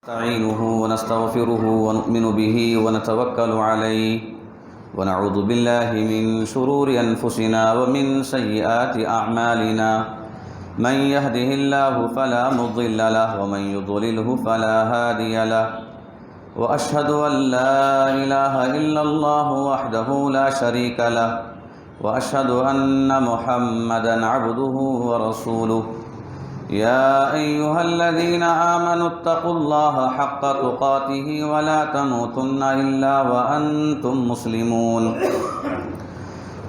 نستعينه ونستغفره ونؤمن به ونتوكل عليه ونعوذ بالله من شرور أنفسنا ومن سيئات أعمالنا من يهده الله فلا مضل له ومن يضلله فلا هادي له وأشهد أن لا إله إلا الله وحده لا شريك له وأشهد أن محمدا عبده ورسوله يا أيها الذين آمنوا اتقوا الله حق تقاته ولا تموتن إلا وأنتم مسلمون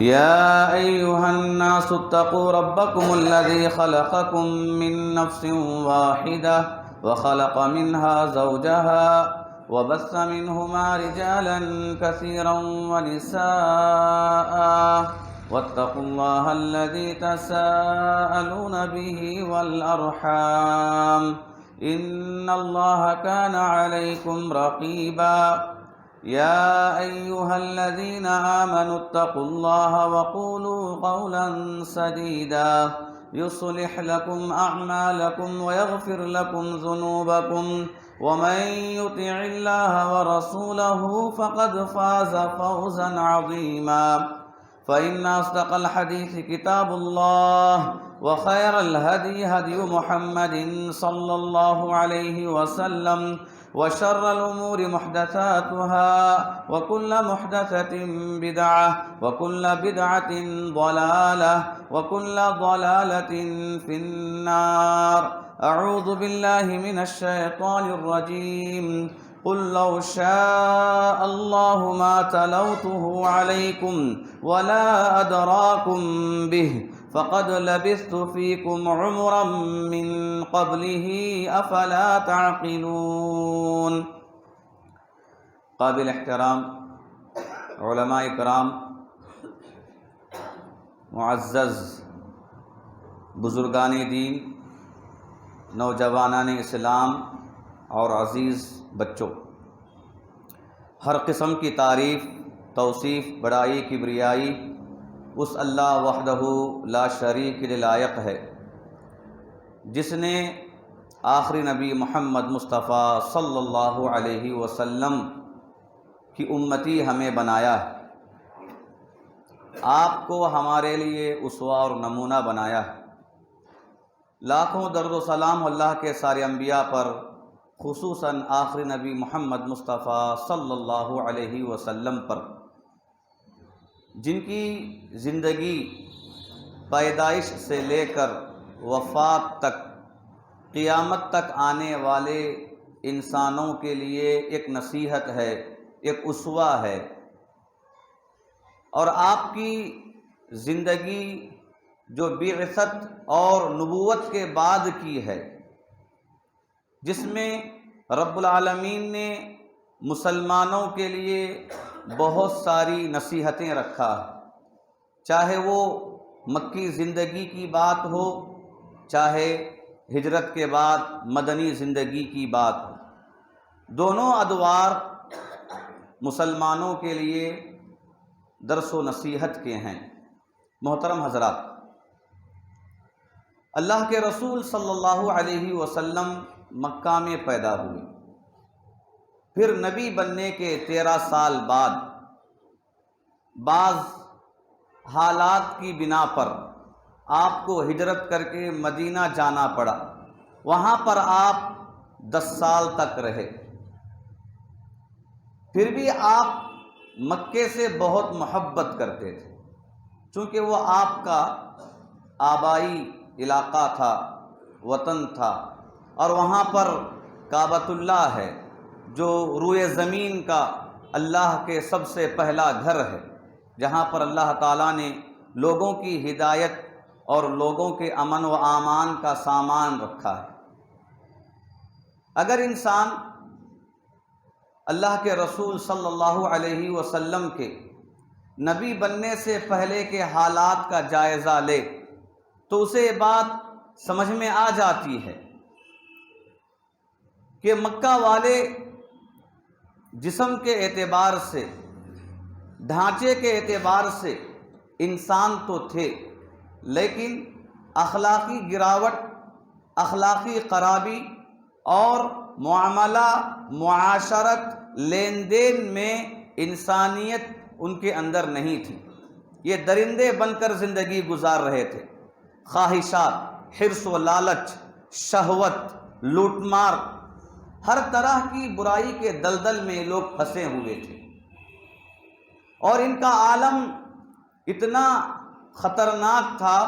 يا أيها الناس اتقوا ربكم الذي خلقكم من نفس واحدة وخلق منها زوجها وبث منهما رجالا كثيرا ونساء واتقوا الله الذي تساءلون به والأرحام إن الله كان عليكم رقيبا يا أيها الذين آمنوا اتقوا الله وقولوا قولا سديدا يصلح لكم أعمالكم ويغفر لكم ذنوبكم ومن يطع الله ورسوله فقد فاز فوزا عظيما فإن أصدق الحديث كتاب الله وخير الهدي هدي محمد صلى الله عليه وسلم وشر الأمور محدثاتها وكل محدثة بدعة وكل بدعة ضلالة وكل ضلالة في النار أعوذ بالله من الشيطان الرجيم قل لو شاء الله ما تلوته عليكم ولا أدراكم به فقد لبثت فيكم عمرا من قبله أفلا تعقلون۔ قابل احترام علماء کرام، معزز بزرگان دین، نوجوانان اسلام اور عزیز بچوں، ہر قسم کی تعریف، توصیف، بڑائی، کبریائی اس اللہ وحدہ لا شریک کے لائق ہے جس نے آخری نبی محمد مصطفیٰ صلی اللہ علیہ وسلم کی امتی ہمیں بنایا ہے، آپ کو ہمارے لیے اسوہ اور نمونہ بنایا ہے۔ لاکھوں درود و سلام اللہ کے سارے انبیاء پر، خصوصاً آخری نبی محمد مصطفیٰ صلی اللہ علیہ وسلم پر، جن کی زندگی پیدائش سے لے کر وفات تک، قیامت تک آنے والے انسانوں کے لیے ایک نصیحت ہے، ایک اسوہ ہے، اور آپ کی زندگی جو بعثت اور نبوت کے بعد کی ہے، جس میں رب العالمین نے مسلمانوں کے لیے بہت ساری نصیحتیں رکھا، چاہے وہ مکی زندگی کی بات ہو، چاہے ہجرت کے بعد مدنی زندگی کی بات ہو، دونوں ادوار مسلمانوں کے لیے درس و نصیحت کے ہیں۔ محترم حضرات، اللہ کے رسول صلی اللہ علیہ وسلم مکہ میں پیدا ہوئے، پھر نبی بننے کے 13 سال بعد بعض حالات کی بنا پر آپ کو ہجرت کر کے مدینہ جانا پڑا۔ وہاں پر آپ 10 سال تک رہے۔ پھر بھی آپ مکے سے بہت محبت کرتے تھے، چونکہ وہ آپ کا آبائی علاقہ تھا، وطن تھا، اور وہاں پر کعبۃ اللہ ہے جو روئے زمین کا اللہ کے سب سے پہلا گھر ہے، جہاں پر اللہ تعالیٰ نے لوگوں کی ہدایت اور لوگوں کے امن و امان کا سامان رکھا ہے۔ اگر انسان اللہ کے رسول صلی اللہ علیہ وسلم کے نبی بننے سے پہلے کے حالات کا جائزہ لے تو اسے یہ بات سمجھ میں آ جاتی ہے کہ مکہ والے جسم کے اعتبار سے، ڈھانچے کے اعتبار سے انسان تو تھے، لیکن اخلاقی گراوٹ، اخلاقی خرابی اور معاملہ، معاشرت، لین دین میں انسانیت ان کے اندر نہیں تھی۔ یہ درندے بن کر زندگی گزار رہے تھے۔ خواہشات، حرص و لالچ، شہوت، لوٹ مار، ہر طرح کی برائی کے دلدل میں لوگ پھنسے ہوئے تھے، اور ان کا عالم اتنا خطرناک تھا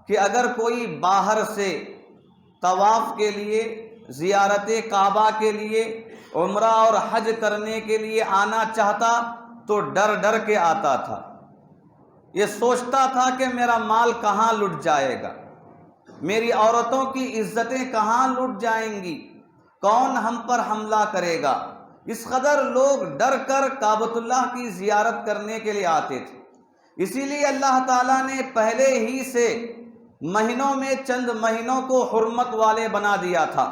کہ اگر کوئی باہر سے طواف کے لیے، زیارت کعبہ کے لیے، عمرہ اور حج کرنے کے لیے آنا چاہتا تو ڈر ڈر کے آتا تھا۔ یہ سوچتا تھا کہ میرا مال کہاں لٹ جائے گا، میری عورتوں کی عزتیں کہاں لٹ جائیں گی، کون ہم پر حملہ کرے گا۔ اس قدر لوگ ڈر کر کعبۃ اللہ کی زیارت کرنے کے لیے آتے تھے۔ اسی لیے اللہ تعالیٰ نے پہلے ہی سے مہینوں میں چند مہینوں کو حرمت والے بنا دیا تھا،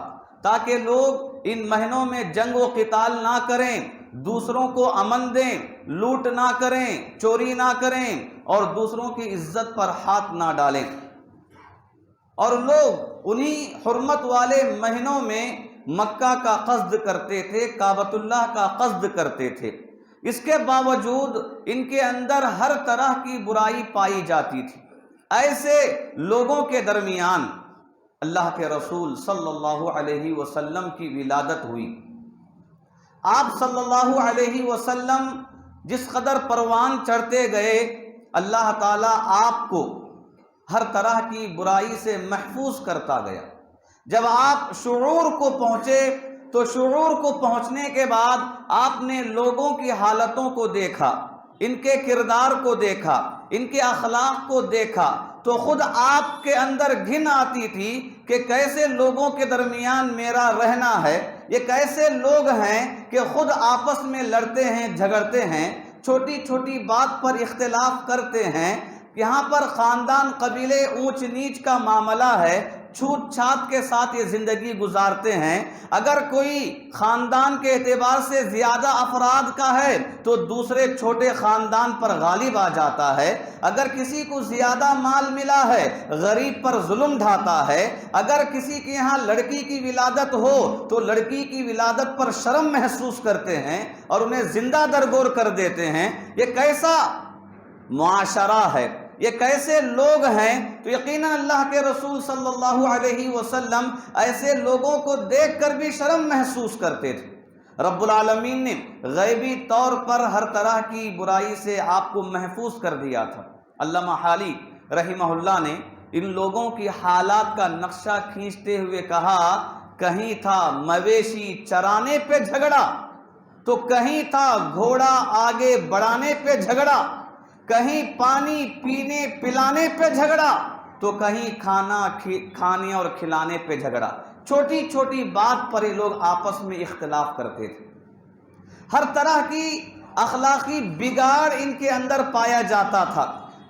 تاکہ لوگ ان مہینوں میں جنگ و قتال نہ کریں، دوسروں کو امن دیں، لوٹ نہ کریں، چوری نہ کریں، اور دوسروں کی عزت پر ہاتھ نہ ڈالیں۔ اور لوگ انہی حرمت والے مہینوں میں مکہ کا قصد کرتے تھے، کعبۃ اللہ کا قصد کرتے تھے۔ اس کے باوجود ان کے اندر ہر طرح کی برائی پائی جاتی تھی۔ ایسے لوگوں کے درمیان اللہ کے رسول صلی اللہ علیہ وسلم کی ولادت ہوئی۔ آپ صلی اللہ علیہ وسلم جس قدر پروان چڑھتے گئے، اللہ تعالیٰ آپ کو ہر طرح کی برائی سے محفوظ کرتا گیا۔ جب آپ شعور کو پہنچے تو شعور کو پہنچنے کے بعد آپ نے لوگوں کی حالتوں کو دیکھا، ان کے کردار کو دیکھا، ان کے اخلاق کو دیکھا، تو خود آپ کے اندر گھن آتی تھی کہ کیسے لوگوں کے درمیان میرا رہنا ہے۔ یہ کیسے لوگ ہیں کہ خود آپس میں لڑتے ہیں، جھگڑتے ہیں، چھوٹی چھوٹی بات پر اختلاف کرتے ہیں۔ یہاں پر خاندان، قبیلے، اونچ نیچ کا معاملہ ہے، چھوت چھات کے ساتھ یہ زندگی گزارتے ہیں۔ اگر کوئی خاندان کے اعتبار سے زیادہ افراد کا ہے تو دوسرے چھوٹے خاندان پر غالب آ جاتا ہے۔ اگر کسی کو زیادہ مال ملا ہے، غریب پر ظلم ڈھاتا ہے۔ اگر کسی کے یہاں لڑکی کی ولادت ہو تو لڑکی کی ولادت پر شرم محسوس کرتے ہیں اور انہیں زندہ درگور کر دیتے ہیں۔ یہ کیسا معاشرہ ہے، یہ کیسے لوگ ہیں؟ تو یقیناً اللہ کے رسول صلی اللہ علیہ وسلم ایسے لوگوں کو دیکھ کر بھی شرم محسوس کرتے تھے۔ رب العالمین نے غیبی طور پر ہر طرح کی برائی سے آپ کو محفوظ کر دیا تھا۔ علامہ حالی رحمہ اللہ نے ان لوگوں کی حالات کا نقشہ کھینچتے ہوئے کہا، کہیں تھا مویشی چرانے پہ جھگڑا تو کہیں تھا گھوڑا آگے بڑھانے پہ جھگڑا، کہیں پانی پینے پلانے پہ جھگڑا تو کہیں کھانا کھانے اور کھلانے پہ جھگڑا۔ چھوٹی چھوٹی بات پر یہ لوگ آپس میں اختلاف کرتے تھے۔ ہر طرح کی اخلاقی بگاڑ ان کے اندر پایا جاتا تھا۔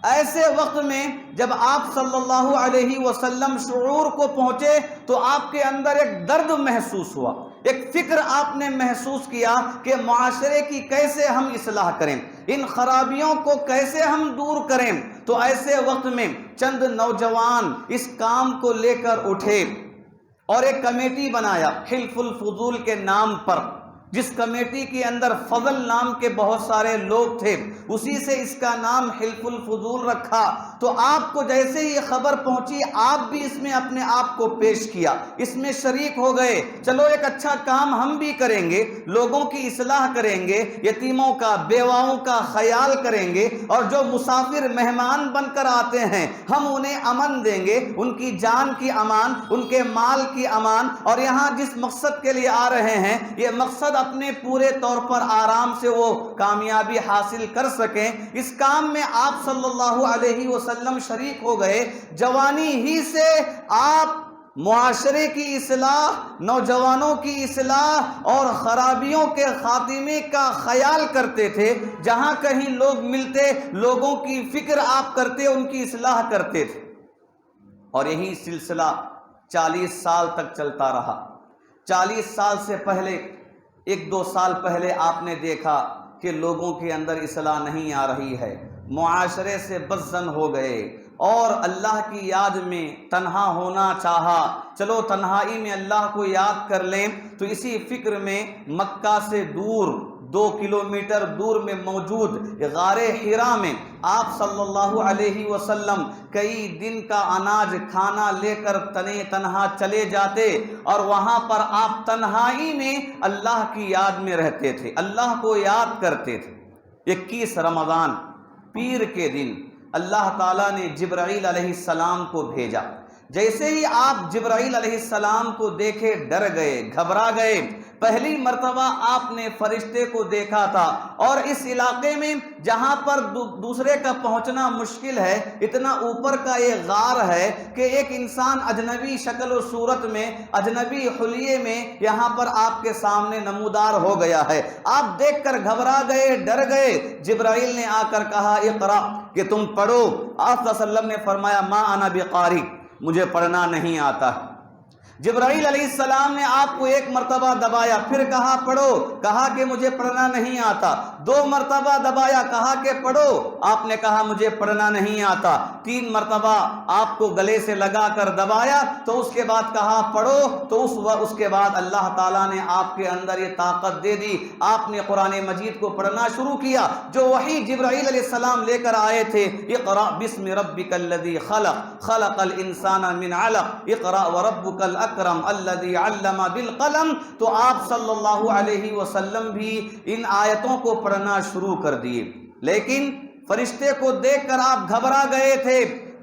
ایسے وقت میں جب آپ صلی اللہ علیہ وسلم شعور کو پہنچے تو آپ کے اندر ایک درد محسوس ہوا، ایک فکر آپ نے محسوس کیا کہ معاشرے کی کیسے ہم اصلاح کریں، ان خرابیوں کو کیسے ہم دور کریں۔ تو ایسے وقت میں چند نوجوان اس کام کو لے کر اٹھے اور ایک کمیٹی بنایا حلف الفضول کے نام پر، جس کمیٹی کے اندر فضل نام کے بہت سارے لوگ تھے، اسی سے اس کا نام حلف الفضول رکھا۔ تو آپ کو جیسے ہی یہ خبر پہنچی آپ بھی اس میں اپنے آپ کو پیش کیا، اس میں شریک ہو گئے۔ چلو ایک اچھا کام ہم بھی کریں گے، لوگوں کی اصلاح کریں گے، یتیموں کا، بیواؤں کا خیال کریں گے، اور جو مسافر مہمان بن کر آتے ہیں ہم انہیں امن دیں گے، ان کی جان کی امان، ان کے مال کی امان، اور یہاں جس مقصد کے لیے آ رہے ہیں یہ مقصد اپنے پورے طور پر آرام سے وہ کامیابی حاصل کر سکیں۔ اس کام میں آپ صلی اللہ علیہ وسلم شریک ہو گئے۔ جوانی ہی سے آپ معاشرے کی اصلاح، نوجوانوں کی اصلاح اور خرابیوں کے خاتمے کا خیال کرتے تھے۔ جہاں کہیں لوگ ملتے لوگوں کی فکر آپ کرتے، ان کی اصلاح کرتے تھے، اور یہی سلسلہ 40 سال تک چلتا رہا۔ 40 سال سے پہلے، 1-2 سال پہلے آپ نے دیکھا کہ لوگوں کے اندر اصلاح نہیں آ رہی ہے، معاشرے سے بدظن ہو گئے، اور اللہ کی یاد میں تنہا ہونا چاہا۔ چلو تنہائی میں اللہ کو یاد کر لیں تو اسی فکر میں مکہ سے دور 2 کلومیٹر دور میں موجود غار حرا میں آپ صلی اللہ علیہ وسلم کئی دن کا اناج کھانا لے کر تنے تنہا چلے جاتے اور وہاں پر آپ تنہائی میں اللہ کی یاد میں رہتے تھے، اللہ کو یاد کرتے تھے۔ 21 رمضان پیر کے دن اللہ تعالیٰ نے جبرائیل علیہ السلام کو بھیجا۔ جیسے ہی آپ جبرائیل علیہ السلام کو دیکھے ڈر گئے، گھبرا گئے۔ پہلی مرتبہ آپ نے فرشتے کو دیکھا تھا، اور اس علاقے میں جہاں پر دوسرے کا پہنچنا مشکل ہے، اتنا اوپر کا یہ غار ہے کہ ایک انسان اجنبی شکل و صورت میں، اجنبی حلیے میں یہاں پر آپ کے سامنے نمودار ہو گیا ہے۔ آپ دیکھ کر گھبرا گئے، ڈر گئے۔ جبرائیل نے آ کر کہا اقرا، کہ تم پڑھو۔ آپ صلی اللہ علیہ وسلم نے فرمایا ما انا بقاری، مجھے پڑھنا نہیں آتا۔ جبرائیل علیہ السلام نے آپ کو 1 مرتبہ دبایا، پھر کہا پڑھو، کہا کہ مجھے پڑھنا نہیں آتا۔ 2 مرتبہ دبایا، کہا کہ پڑھو، آپ نے کہا مجھے پڑھنا نہیں آتا۔ 3 مرتبہ آپ کو گلے سے لگا کر دبایا، تو اس کے بعد کہا پڑھو، تو اس کے بعد اللہ تعالیٰ نے آپ کے اندر یہ طاقت دے دی۔ آپ نے قرآن مجید کو پڑھنا شروع کیا، جو وحی جبرائیل علیہ السلام لے کر آئے تھے۔ اقرأ بسم ربک الذی خلق، خلق الانسان من علق، اقرأ وربک اکرم الذی علم بالقلم۔ تو آپ صلی اللہ علیہ وسلم بھی ان آیتوں کو پڑھنا شروع کر دیے، لیکن فرشتے کو دیکھ کر آپ گھبرا گئے تھے۔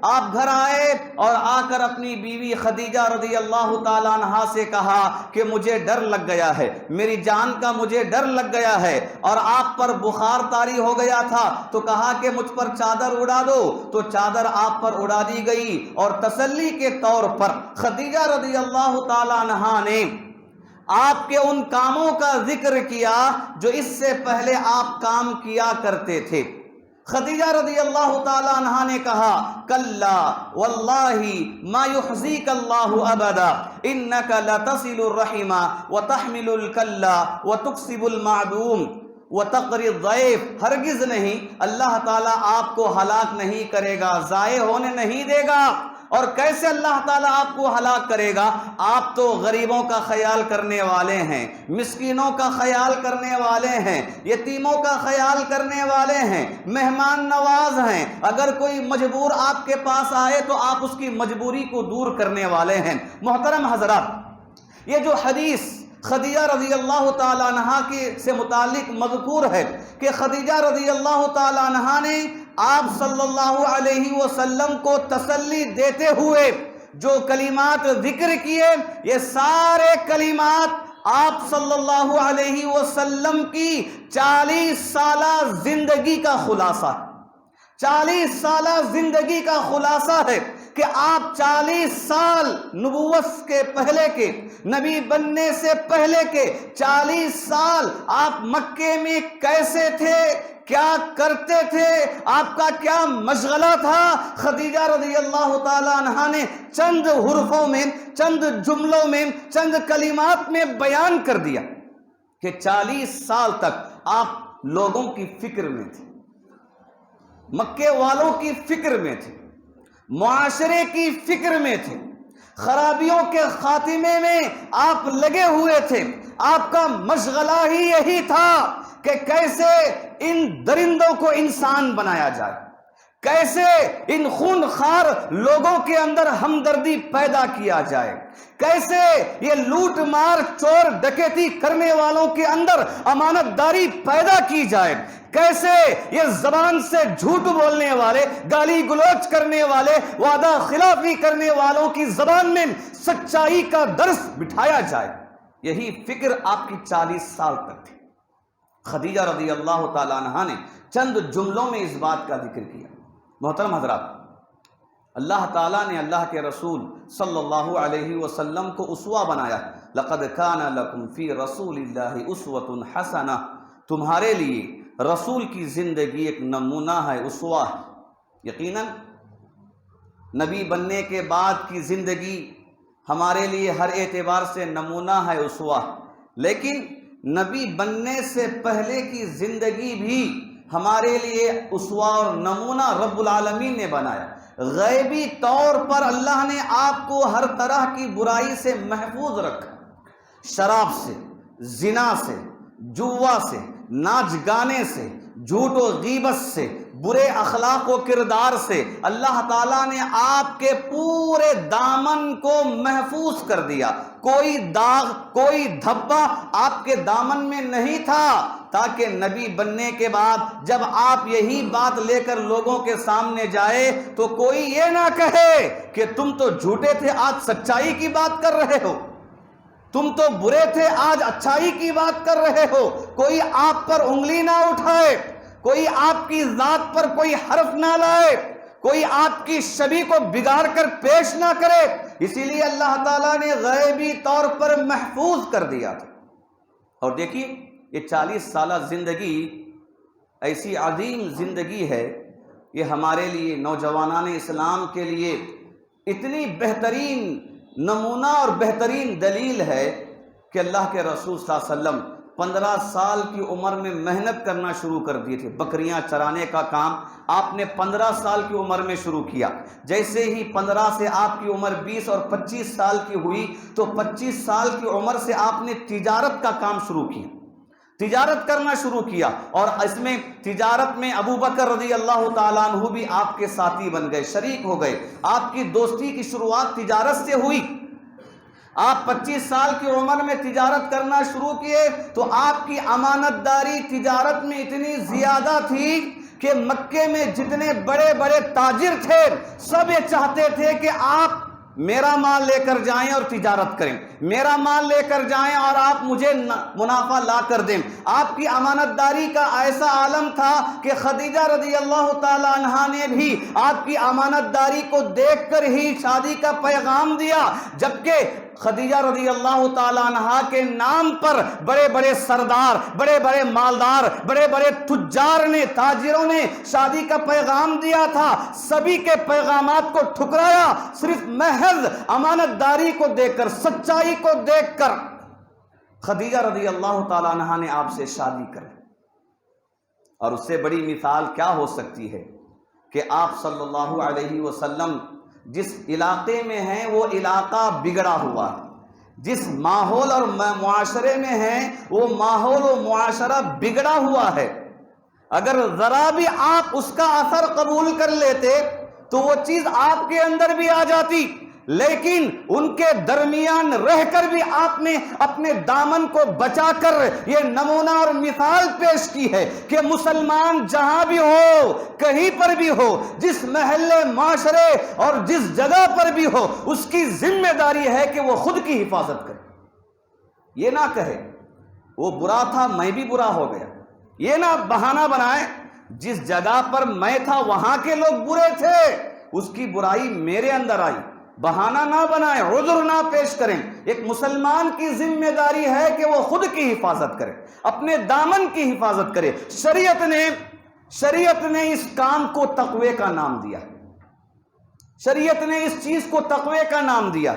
آپ گھر آئے اور آ کر اپنی بیوی خدیجہ رضی اللہ تعالیٰ عنہا سے کہا کہ مجھے ڈر لگ گیا ہے، میری جان کا مجھے ڈر لگ گیا ہے، اور آپ پر بخار طاری ہو گیا تھا، تو کہا کہ مجھ پر چادر اڑا دو، تو چادر آپ پر اڑا دی گئی۔ اور تسلی کے طور پر خدیجہ رضی اللہ تعالیٰ عنہا نے آپ کے ان کاموں کا ذکر کیا جو اس سے پہلے آپ کام کیا کرتے تھے۔ خدیجہ رضی اللہ تعالی عنہا نے کہا کلا واللہ ما یحزیک اللہ ابدا انک لتصل الرحم وتحمل الکلا وتکسب المعدوم وتقری الضیف، ہرگز نہیں، اللہ تعالیٰ آپ کو ہلاک نہیں کرے گا، ضائع ہونے نہیں دے گا۔ اور کیسے اللہ تعالیٰ آپ کو ہلاک کرے گا؟ آپ تو غریبوں کا خیال کرنے والے ہیں، مسکینوں کا خیال کرنے والے ہیں، یتیموں کا خیال کرنے والے ہیں، مہمان نواز ہیں۔ اگر کوئی مجبور آپ کے پاس آئے تو آپ اس کی مجبوری کو دور کرنے والے ہیں۔ محترم حضرات، یہ جو حدیث خدیجہ رضی اللہ تعالی عنہا سے متعلق مذکور ہے کہ خدیجہ رضی اللہ تعالی عنہا نے آپ صلی اللہ علیہ وسلم کو تسلی دیتے ہوئے جو کلمات ذکر کیے، یہ سارے کلمات آپ صلی اللہ علیہ وسلم کی 40 سالہ زندگی کا خلاصہ ہے۔ 40 سالہ زندگی کا خلاصہ ہے کہ آپ 40 سال نبوت کے پہلے کے، نبی بننے سے پہلے کے 40 سال آپ مکے میں کیسے تھے، کیا کرتے تھے، آپ کا کیا مشغلہ تھا۔ خدیجہ رضی اللہ تعالی عنہا نے چند حرفوں میں، چند جملوں میں، چند کلمات میں بیان کر دیا کہ 40 سال تک آپ لوگوں کی فکر میں تھے، مکے والوں کی فکر میں تھے، معاشرے کی فکر میں تھے، خرابیوں کے خاتمے میں آپ لگے ہوئے تھے۔ آپ کا مشغلہ ہی یہی تھا کہ کیسے ان درندوں کو انسان بنایا جائے، کیسے ان خونخوار لوگوں کے اندر ہمدردی پیدا کیا جائے، کیسے یہ لوٹ مار چور ڈکیتی کرنے والوں کے اندر امانت داری پیدا کی جائے، کیسے یہ زبان سے جھوٹ بولنے والے، گالی گلوچ کرنے والے، وعدہ خلافی کرنے والوں کی زبان میں سچائی کا درس بٹھایا جائے۔ یہی فکر آپ کی 40 سال تک تھی۔ خدیجہ رضی اللہ تعالی عنہا نے چند جملوں میں اس بات کا ذکر کیا۔ محترم حضرات، اللہ تعالیٰ نے اللہ کے رسول صلی اللہ علیہ وسلم کو اسوہ بنایا۔ لقد کان لکم فی رسول اللہ اسوۃ حسنہ، تمہارے لیے رسول کی زندگی ایک نمونہ ہے، اسوہ ہے۔ یقیناً نبی بننے کے بعد کی زندگی ہمارے لیے ہر اعتبار سے نمونہ ہے، اسوہ، لیکن نبی بننے سے پہلے کی زندگی بھی ہمارے لیے اسوہ اور نمونہ رب العالمین نے بنایا۔ غیبی طور پر اللہ نے آپ کو ہر طرح کی برائی سے محفوظ رکھا، شراب سے، زنا سے، جوا سے، ناچ گانے سے، جھوٹ و غیبت سے، برے اخلاق و کردار سے اللہ تعالیٰ نے آپ کے پورے دامن کو محفوظ کر دیا۔ کوئی داغ، کوئی دھبا آپ کے دامن میں نہیں تھا، تاکہ نبی بننے کے بعد جب آپ یہی بات لے کر لوگوں کے سامنے جائے تو کوئی یہ نہ کہے کہ تم تو جھوٹے تھے، آج سچائی کی بات کر رہے ہو، تم تو برے تھے، آج اچھائی کی بات کر رہے ہو۔ کوئی آپ پر انگلی نہ اٹھائے، کوئی آپ کی ذات پر کوئی حرف نہ لائے، کوئی آپ کی شبیہ کو بگاڑ کر پیش نہ کرے۔ اسی لیے اللہ تعالیٰ نے غیبی طور پر محفوظ کر دیا تھا۔ اور دیکھیے یہ 40 سالہ زندگی ایسی عظیم زندگی ہے، یہ ہمارے لیے نوجوانان اسلام کے لیے اتنی بہترین نمونہ اور بہترین دلیل ہے کہ اللہ کے رسول صلی اللہ علیہ وسلم 15 سال کی عمر میں محنت کرنا شروع کر دیے تھے۔ بکریاں چرانے کا کام آپ نے 15 سال کی عمر میں شروع کیا۔ جیسے ہی 15 سے آپ کی عمر 20 اور 25 سال کی ہوئی تو 25 سال کی عمر سے آپ نے تجارت کا کام شروع کیا، تجارت کرنا شروع کیا، اور اس میں تجارت میں ابو بکر رضی اللہ تعالیٰ عنہ بھی آپ کے ساتھی بن گئے، شریک ہو گئے۔ آپ کی دوستی کی شروعات تجارت سے ہوئی۔ آپ 25 سال کی عمر میں تجارت کرنا شروع کیے تو آپ کی امانت داری تجارت میں اتنی زیادہ تھی کہ مکے میں جتنے بڑے بڑے تاجر تھے سب یہ چاہتے تھے کہ آپ میرا مال لے کر جائیں اور تجارت کریں، میرا مال لے کر جائیں اور آپ مجھے منافع لا کر دیں۔ آپ کی امانت داری کا ایسا عالم تھا کہ خدیجہ رضی اللہ تعالی عنہا نے بھی آپ کی امانت داری کو دیکھ کر ہی شادی کا پیغام دیا، جبکہ خدیجہ رضی اللہ تعالی عنہا کے نام پر بڑے بڑے سردار، بڑے بڑے مالدار، بڑے بڑے تجار نے، تاجروں نے شادی کا پیغام دیا تھا۔ سبھی کے پیغامات کو ٹھکرایا، صرف محض امانت داری کو دیکھ کر، سچائی کو دیکھ کر خدیجہ رضی اللہ تعالی عنہا نے آپ سے شادی کر لی۔ اور اس سے بڑی مثال کیا ہو سکتی ہے کہ آپ صلی اللہ علیہ وسلم جس علاقے میں ہیں وہ علاقہ بگڑا ہوا ہے، جس ماحول اور معاشرے میں ہیں وہ ماحول و معاشرہ بگڑا ہوا ہے۔ اگر ذرا بھی آپ اس کا اثر قبول کر لیتے تو وہ چیز آپ کے اندر بھی آ جاتی، لیکن ان کے درمیان رہ کر بھی آپ نے اپنے دامن کو بچا کر یہ نمونہ اور مثال پیش کی ہے کہ مسلمان جہاں بھی ہو، کہیں پر بھی ہو، جس محلے، معاشرے اور جس جگہ پر بھی ہو، اس کی ذمہ داری ہے کہ وہ خود کی حفاظت کرے۔ یہ نہ کہے وہ برا تھا میں بھی برا ہو گیا، یہ نہ بہانہ بنائے جس جگہ پر میں تھا وہاں کے لوگ برے تھے، اس کی برائی میرے اندر آئی، بہانہ نہ بنائیں، عذر نہ پیش کریں۔ ایک مسلمان کی ذمہ داری ہے کہ وہ خود کی حفاظت کرے، اپنے دامن کی حفاظت کرے۔ شریعت نے اس کام کو تقوی کا نام دیا، شریعت نے اس چیز کو تقوی کا نام دیا۔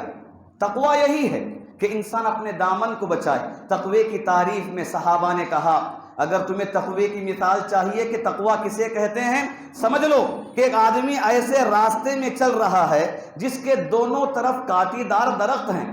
تقوی یہی ہے کہ انسان اپنے دامن کو بچائے۔ تقوی کی تعریف میں صحابہ نے کہا اگر تمہیں تقوی کی مثال چاہیے کہ تقوی کسے کہتے ہیں، سمجھ لو کہ ایک آدمی ایسے راستے میں چل رہا ہے جس کے دونوں طرف کانٹے دار درخت ہیں،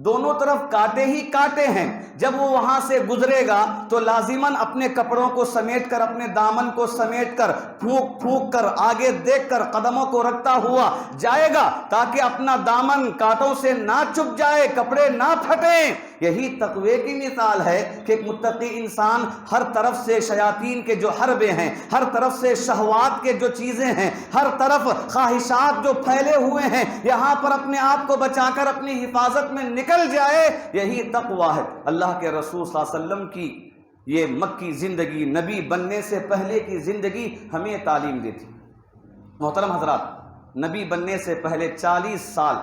دونوں طرف کانٹے ہی کانٹے ہیں۔ جب وہ وہاں سے گزرے گا تو لازماً اپنے کپڑوں کو سمیٹ کر، اپنے دامن کو سمیٹ کر، پھونک پھونک کر، آگے دیکھ کر قدموں کو رکھتا ہوا جائے گا تاکہ اپنا دامن کانٹوں سے نہ چپ جائے، کپڑے نہ پھٹیں۔ یہی تقوی کی مثال ہے کہ ایک متقی انسان ہر طرف سے شیاطین کے جو حربے ہیں، ہر طرف سے شہوات کے جو چیزیں ہیں، ہر طرف خواہشات جو پھیلے ہوئے ہیں، یہاں پر اپنے آپ کو بچا کر اپنی حفاظت میں نکل جائے، یہی تقوی ہے۔ اللہ کے رسول صلی اللہ علیہ وسلم کی یہ مکی زندگی، نبی بننے سے پہلے کی زندگی ہمیں تعلیم دیتی۔ محترم حضرات، نبی بننے سے پہلے 40 سال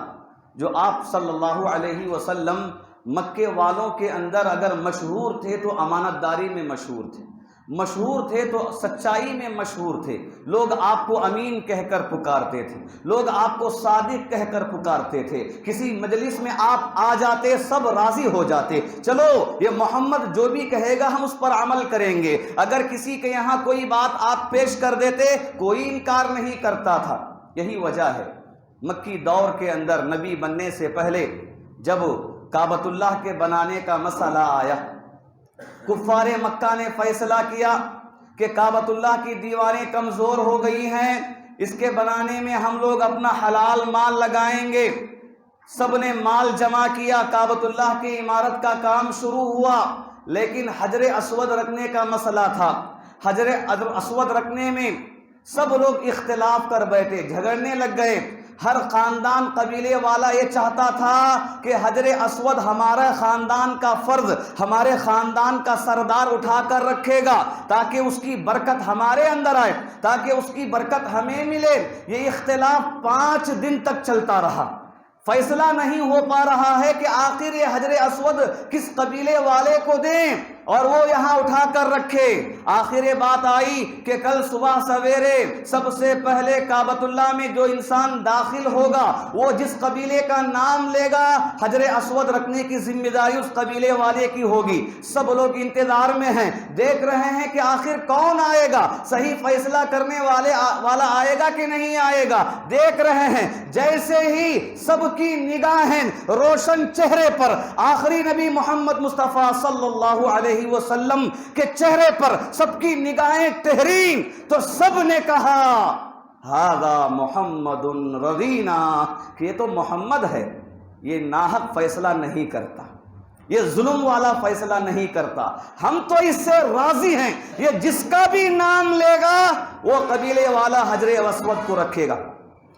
جو آپ صلی اللہ علیہ وسلم مکے والوں کے اندر اگر مشہور تھے تو امانت داری میں مشہور تھے، مشہور تھے تو سچائی میں مشہور تھے۔ لوگ آپ کو امین کہہ کر پکارتے تھے، لوگ آپ کو صادق کہہ کر پکارتے تھے۔ کسی مجلس میں آپ آ جاتے سب راضی ہو جاتے، چلو یہ محمد جو بھی کہے گا ہم اس پر عمل کریں گے۔ اگر کسی کے یہاں کوئی بات آپ پیش کر دیتے کوئی انکار نہیں کرتا تھا۔ یہی وجہ ہے مکی دور کے اندر نبی بننے سے پہلے جب کعبۃ اللہ کے بنانے کا مسئلہ آیا، کفار مکہ نے فیصلہ کیا کہ کعبۃ اللہ کی دیواریں کمزور ہو گئی ہیں، اس کے بنانے میں ہم لوگ اپنا حلال مال لگائیں گے۔ سب نے مال جمع کیا، کعبۃ اللہ کی عمارت کا کام شروع ہوا، لیکن حجر اسود رکھنے کا مسئلہ تھا۔ حجر اسود رکھنے میں سب لوگ اختلاف کر بیٹھے، جھگڑنے لگ گئے۔ ہر خاندان قبیلے والا یہ چاہتا تھا کہ حجر اسود ہمارا خاندان کا فرض، ہمارے خاندان کا سردار اٹھا کر رکھے گا تاکہ اس کی برکت ہمارے اندر آئے، تاکہ اس کی برکت ہمیں ملے۔ یہ اختلاف 5 دن تک چلتا رہا، فیصلہ نہیں ہو پا رہا ہے کہ آخر یہ حجر اسود کس قبیلے والے کو دیں اور وہ یہاں اٹھا کر رکھے۔ آخر بات آئی کہ کل صبح سویرے سب سے پہلے کعبۃ اللہ میں جو انسان داخل ہوگا، وہ جس قبیلے کا نام لے گا، حجر اسود رکھنے کی ذمہ داری اس قبیلے والے کی ہوگی۔ سب لوگ انتظار میں ہیں، دیکھ رہے ہیں کہ آخر کون آئے گا، صحیح فیصلہ کرنے والا آئے گا کہ نہیں آئے گا، دیکھ رہے ہیں۔ جیسے ہی سب کی نگاہیں روشن چہرے پر آخری نبی محمد مصطفیٰ صلی اللہ علیہ وسلم کے چہرے پر سب کی نگاہیں ٹھہریں تو سب نے کہا ھذا محمد رضینا، کہ یہ تو محمد ہے، یہ ناحق فیصلہ نہیں کرتا، یہ ظلم والا فیصلہ نہیں کرتا، ہم تو اس سے راضی ہیں، یہ جس کا بھی نام لے گا وہ قبیلے والا حجر اسود کو رکھے گا۔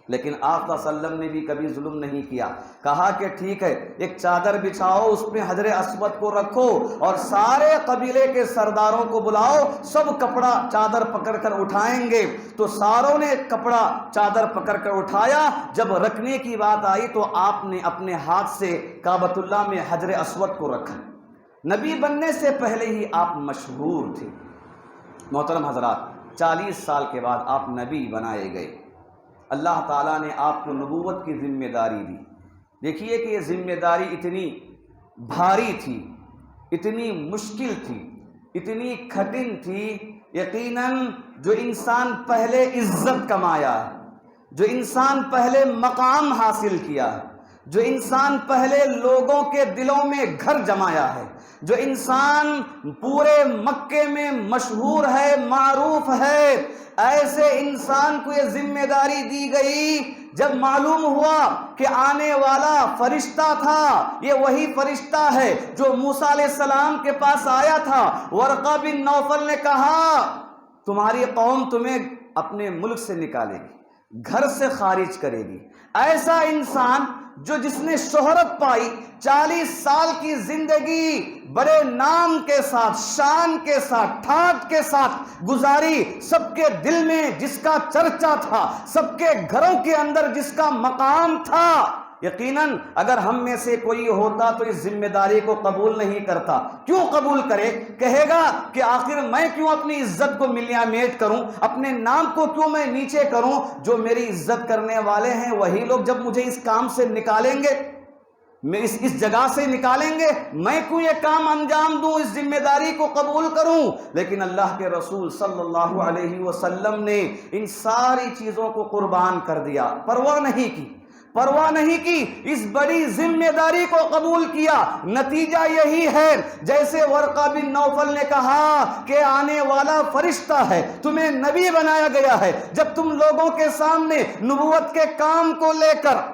لیکن آپ صلی اللہ علیہ وسلم نے بھی کبھی ظلم نہیں کیا، کہا کہ ٹھیک ہے، ایک چادر بچھاؤ، اس میں حجر اسود کو رکھو اور سارے قبیلے کے سرداروں کو بلاؤ، سب کپڑا چادر پکڑ کر اٹھائیں گے۔ تو ساروں نے کپڑا چادر پکڑ کر اٹھایا۔ جب رکھنے کی بات آئی تو آپ نے اپنے ہاتھ سے کعبۃ اللہ میں حجر اسود کو رکھا۔ نبی بننے سے پہلے ہی آپ مشہور تھے۔ محترم حضرات، 40 سال کے بعد آپ نبی بنائے گئے، اللہ تعالیٰ نے آپ کو نبوت کی ذمہ داری دی۔ دیکھیے کہ یہ ذمہ داری اتنی بھاری تھی، اتنی مشکل تھی، اتنی کٹھن تھی، یقیناً جو انسان پہلے عزت کمایا ہے، جو انسان پہلے مقام حاصل کیا ہے، جو انسان پہلے لوگوں کے دلوں میں گھر جمایا ہے، جو انسان پورے مکے میں مشہور ہے، معروف ہے، ایسے انسان کو یہ ذمہ داری دی گئی۔ جب معلوم ہوا کہ آنے والا فرشتہ تھا، یہ وہی فرشتہ ہے جو موسیٰ علیہ السلام کے پاس آیا تھا، ورقہ بن نوفل نے کہا تمہاری قوم تمہیں اپنے ملک سے نکالے گی، گھر سے خارج کرے گی۔ ایسا انسان جس نے شہرت پائی، 40 سال کی زندگی بڑے نام کے ساتھ، شان کے ساتھ، ٹھاٹ کے ساتھ گزاری، سب کے دل میں جس کا چرچا تھا، سب کے گھروں کے اندر جس کا مقام تھا، یقیناً اگر ہم میں سے کوئی ہوتا تو اس ذمہ داری کو قبول نہیں کرتا۔ کیوں قبول کرے؟ کہے گا کہ آخر میں کیوں اپنی عزت کو ملیا میٹ کروں، اپنے نام کو کیوں میں نیچے کروں؟ جو میری عزت کرنے والے ہیں وہی لوگ جب مجھے اس کام سے نکالیں گے، میں اس جگہ سے نکالیں گے، میں کیوں یہ کام انجام دوں، اس ذمہ داری کو قبول کروں؟ لیکن اللہ کے رسول صلی اللہ علیہ وسلم نے ان ساری چیزوں کو قربان کر دیا، پرواہ نہیں کی، اس بڑی ذمہ داری کو قبول کیا۔ نتیجہ یہی ہے، جیسے ورقہ بن نوفل نے کہا کہ آنے والا فرشتہ ہے، تمہیں نبی بنایا گیا ہے، جب تم لوگوں کے سامنے نبوت کے کام کو لے کر،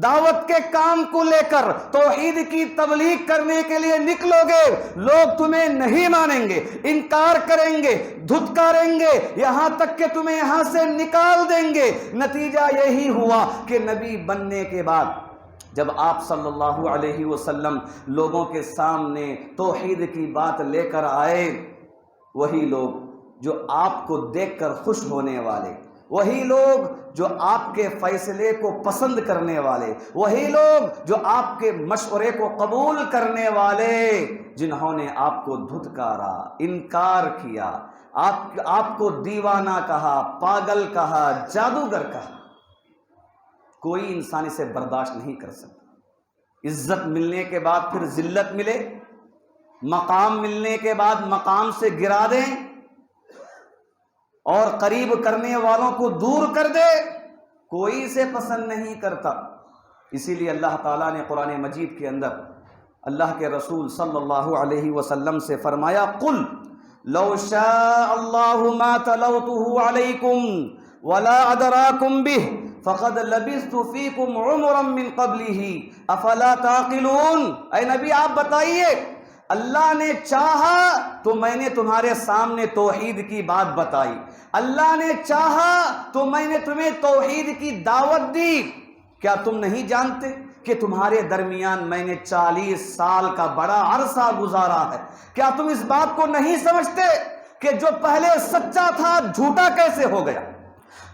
دعوت کے کام کو لے کر، توحید کی تبلیغ کرنے کے لیے نکلو گے، لوگ تمہیں نہیں مانیں گے، انکار کریں گے، دھتکاریں گے، یہاں تک کہ تمہیں یہاں سے نکال دیں گے۔ نتیجہ یہی ہوا کہ نبی بننے کے بعد جب آپ صلی اللہ علیہ وسلم لوگوں کے سامنے توحید کی بات لے کر آئے، وہی لوگ جو آپ کو دیکھ کر خوش ہونے والے، وہی لوگ جو آپ کے فیصلے کو پسند کرنے والے، وہی لوگ جو آپ کے مشورے کو قبول کرنے والے، جنہوں نے آپ کو دھتکارا، انکار کیا، آپ کو دیوانہ کہا، پاگل کہا، جادوگر کہا، کوئی انسان اسے برداشت نہیں کر سکتا۔ عزت ملنے کے بعد پھر ذلت ملے، مقام ملنے کے بعد مقام سے گرا دیں اور قریب کرنے والوں کو دور کر دے، کوئی اسے پسند نہیں کرتا۔ اسی لیے اللہ تعالیٰ نے قرآن مجید کے اندر اللہ کے رسول صلی اللہ علیہ وسلم سے فرمایا قل لو شاء اللہ ما تلوته علیکم ولا ادراکم به فقد لبثت فیکم عمرا من قبلہ افلا تعقلون۔ اے نبی آپ بتائیے، اللہ نے چاہا تو میں نے تمہارے سامنے توحید کی بات بتائی، اللہ نے چاہا تو میں نے تمہیں توحید کی دعوت دی، کیا تم نہیں جانتے کہ تمہارے درمیان میں نے 40 سال کا بڑا عرصہ گزارا ہے؟ کیا تم اس بات کو نہیں سمجھتے کہ جو پہلے سچا تھا جھوٹا کیسے ہو گیا،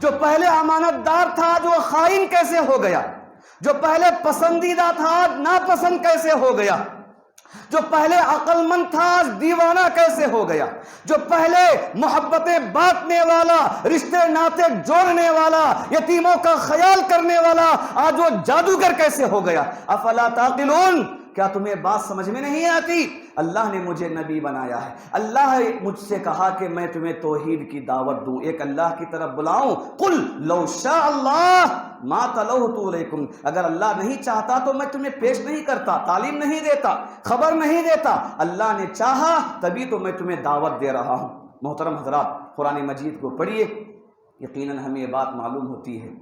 جو پہلے امانت دار تھا جو خائن کیسے ہو گیا، جو پہلے پسندیدہ تھا ناپسند کیسے ہو گیا، جو پہلے عقل مند تھا دیوانہ کیسے ہو گیا، جو پہلے محبتیں بانٹنے والا، رشتے ناطے جوڑنے والا، یتیموں کا خیال کرنے والا آج وہ جادوگر کیسے ہو گیا۔ افلا تعقلون، کیا تمہیں بات سمجھ میں نہیں آتی؟ اللہ نے مجھے نبی بنایا ہے، اللہ نے مجھ سے کہا کہ میں تمہیں توحید کی دعوت دوں، ایک اللہ کی طرف بلاؤں۔ قل لو شاء اللہ ما تلوت علیکم، اگر اللہ نہیں چاہتا تو میں تمہیں پیش نہیں کرتا، تعلیم نہیں دیتا، خبر نہیں دیتا، اللہ نے چاہا تبھی تو میں تمہیں دعوت دے رہا ہوں۔ محترم حضرات، قرآن مجید کو پڑھیے، یقیناً ہمیں یہ بات معلوم ہوتی ہے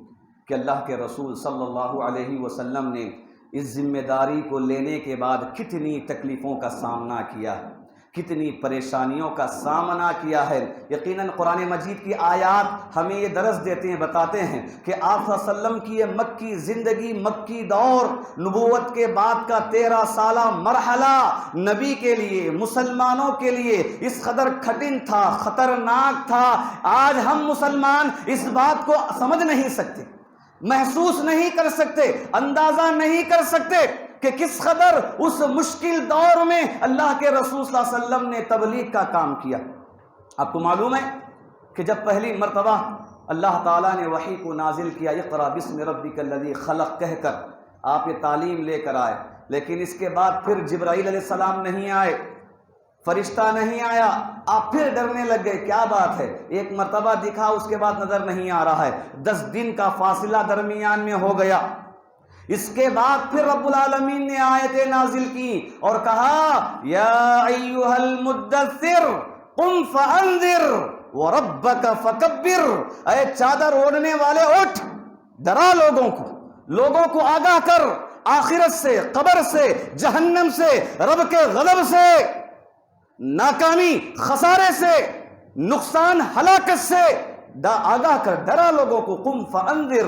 کہ اللہ کے رسول صلی اللہ علیہ وسلم نے اس ذمہ داری کو لینے کے بعد کتنی تکلیفوں کا سامنا کیا ہے، کتنی پریشانیوں کا سامنا کیا ہے۔ یقیناً قرآن مجید کی آیات ہمیں یہ درس دیتے ہیں، بتاتے ہیں کہ آپ صلی اللہ علیہ وسلم کی یہ مکی زندگی، مکی دور، نبوت کے بعد کا 13 سالہ مرحلہ نبی کے لیے، مسلمانوں کے لیے اس قدر کٹھن تھا، خطرناک تھا۔ آج ہم مسلمان اس بات کو سمجھ نہیں سکتے، محسوس نہیں کر سکتے، اندازہ نہیں کر سکتے کہ کس قدر اس مشکل دور میں اللہ کے رسول صلی اللہ علیہ وسلم نے تبلیغ کا کام کیا۔ آپ کو معلوم ہے کہ جب پہلی مرتبہ اللہ تعالیٰ نے وحی کو نازل کیا، اقرا بسم ربک الذی خلق کہہ کر آپ یہ تعلیم لے کر آئے، لیکن اس کے بعد پھر جبرائیل علیہ السلام نہیں آئے، فرشتہ نہیں آیا، آپ پھر ڈرنے لگ گئے، کیا بات ہے؟ ایک مرتبہ دکھا، اس کے بعد نظر نہیں آ رہا ہے، 10 دن کا فاصلہ درمیان میں ہو گیا۔ اس کے بعد پھر رب العالمین نے آیتیں نازل کی اور کہا یا ایھا المدثر قم فانذر وربک فکبر، اے چادر اوڑھنے والے اٹھ، ڈرا لوگوں کو آگاہ کر آخرت سے، قبر سے، جہنم سے، رب کے غضب سے، ناکامی، خسارے سے، نقصان، ہلاکت سے آگاہ کر، ڈرا لوگوں کو۔ قم فانذر،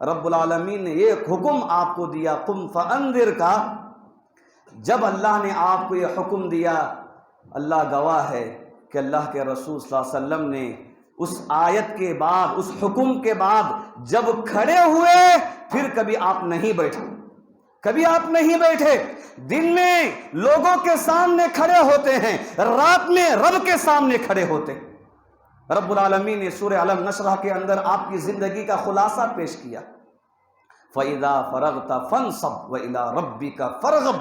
رب العالمین نے ایک حکم آپ کو دیا قم فانذر کا۔ جب اللہ نے آپ کو یہ حکم دیا، اللہ گواہ ہے کہ اللہ کے رسول صلی اللہ علیہ وسلم نے اس آیت کے بعد، اس حکم کے بعد جب کھڑے ہوئے پھر کبھی آپ نہیں بیٹھے، کبھی آپ نہیں بیٹھے۔ دن میں لوگوں کے سامنے کھڑے ہوتے ہیں، رات میں رب کے سامنے کھڑے ہوتے ہیں۔ رب العالمین نے سورہ علم نشرح کے اندر آپ کی زندگی کا خلاصہ پیش کیا، فَإِذَا فَرَغْتَ فَانْصَبْ وَإِلَىٰ رَبِّكَ فَارْغَب،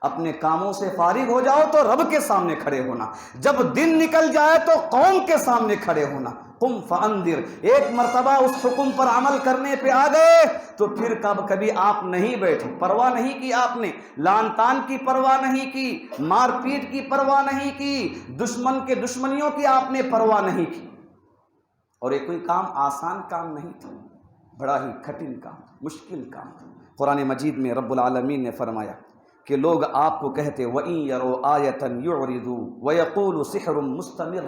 اپنے کاموں سے فارغ ہو جاؤ تو رب کے سامنے کھڑے ہونا، جب دن نکل جائے تو قوم کے سامنے کھڑے ہونا۔ قم فانذر، ایک مرتبہ اس حکم پر عمل کرنے پہ آ گئے تو پھر کبھی آپ نہیں بیٹھے، پرواہ نہیں کی، آپ نے لان تان کی پرواہ نہیں کی، مار پیٹ کی پرواہ نہیں کی، دشمن کے دشمنیوں کی آپ نے پرواہ نہیں کی۔ اور یہ کوئی کام آسان کام نہیں تھا، بڑا ہی کٹھن کام، مشکل کام تھا۔ قرآن مجید میں رب العالمین نے فرمایا کہ لوگ آپ کو کہتے وَإِن يَرَوْا آیَةً يُعْرِضُوا وَيَقُولُوا سِحْرٌ مُسْتَمِرٌ،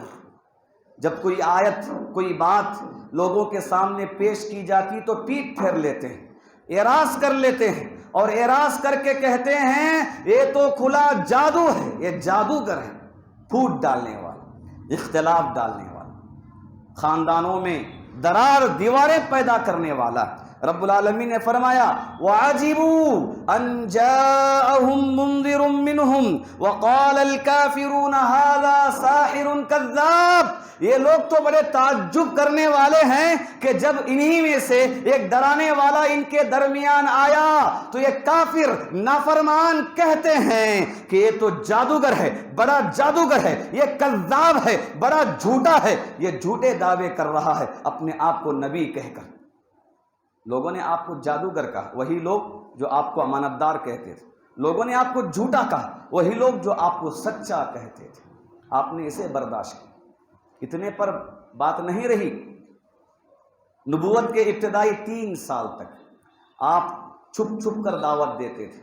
جب کوئی آیت، کوئی بات لوگوں کے سامنے پیش کی جاتی تو پیٹ پھیر لیتے ہیں، اعراض کر لیتے ہیں، اور اعراض کر کے کہتے ہیں یہ تو کھلا جادو ہے، یہ جادوگر ہے، پھوٹ ڈالنے والا، اختلاف ڈالنے والا، خاندانوں میں درار دیواریں پیدا کرنے والا۔ رب العالمین نے فرمایا وَعَجِبُوا أَن جَاءَهُم مُنذِرٌ مِّنْهُمْ وَقَالَ الْكَافِرُونَ هَذَا سَاحِرٌ كَذَّابٌ، یہ لوگ تو بڑے تعجب کرنے والے ہیں کہ جب انہی میں سے ایک ڈرانے والا ان کے درمیان آیا تو یہ کافر نافرمان کہتے ہیں کہ یہ تو جادوگر ہے، بڑا جادوگر ہے، یہ کذاب ہے، بڑا جھوٹا ہے، یہ جھوٹے دعوے کر رہا ہے اپنے آپ کو نبی کہہ کر۔ لوگوں نے آپ کو جادوگر کہا، وہی لوگ جو آپ کو امانت دار کہتے تھے، لوگوں نے آپ کو جھوٹا کہا، وہی لوگ جو آپ کو سچا کہتے تھے، آپ نے اسے برداشت کیا۔ اتنے پر بات نہیں رہی، نبوت کے ابتدائی 3 سال تک آپ چھپ چھپ کر دعوت دیتے تھے،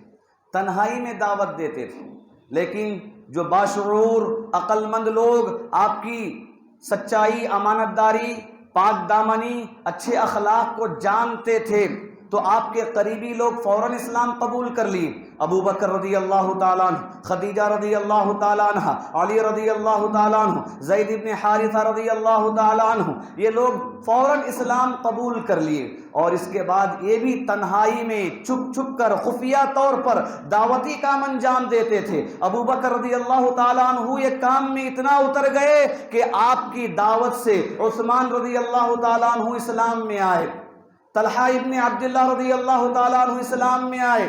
تنہائی میں دعوت دیتے تھے، لیکن جو باشعور عقل مند لوگ آپ کی سچائی، امانت داری، پاک دامنی، اچھے اخلاق کو جانتے تھے تو آپ کے قریبی لوگ فوراً اسلام قبول کر لیے۔ ابو بکر رضی اللہ تعالیٰ عنہ، خدیجہ رضی اللہ تعالیٰ عنہ، علی رضی اللہ تعالیٰ عنہ، زید بن حارثہ رضی اللہ تعالیٰ عنہ، یہ لوگ فوراً اسلام قبول کر لیے، اور اس کے بعد یہ بھی تنہائی میں چھپ چھپ کر خفیہ طور پر دعوتی کام انجام دیتے تھے۔ ابو بکر رضی اللہ تعالیٰ عنہ یہ کام میں اتنا اتر گئے کہ آپ کی دعوت سے عثمان رضی اللہ تعالیٰ عنہ اسلام میں آئے، طلحہ ابن عبداللہ رضی اللہ تعالیٰ عنہ اسلام میں آئے،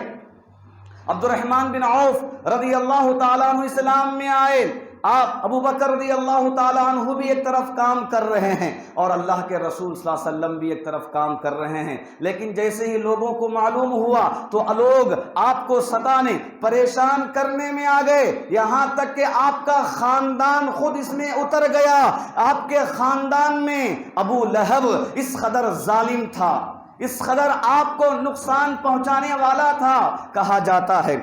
عبد الرحمن بن عوف رضی اللہ تعالیٰ عنہ اسلام میں آئے۔ آپ ابو بکر رضی اللہ تعالیٰ عنہ بھی ایک طرف کام کر رہے ہیں اور اللہ کے رسول صلی اللہ علیہ وسلم بھی ایک طرف کام کر رہے ہیں، لیکن جیسے ہی لوگوں کو معلوم ہوا تو لوگ آپ کو ستانے، پریشان کرنے میں آ گئے، یہاں تک کہ آپ کا خاندان خود اس میں اتر گیا۔ آپ کے خاندان میں ابو لہب اس قدر ظالم تھا، اس قدر آپ کو نقصان پہنچانے والا تھا، کہا جاتا ہے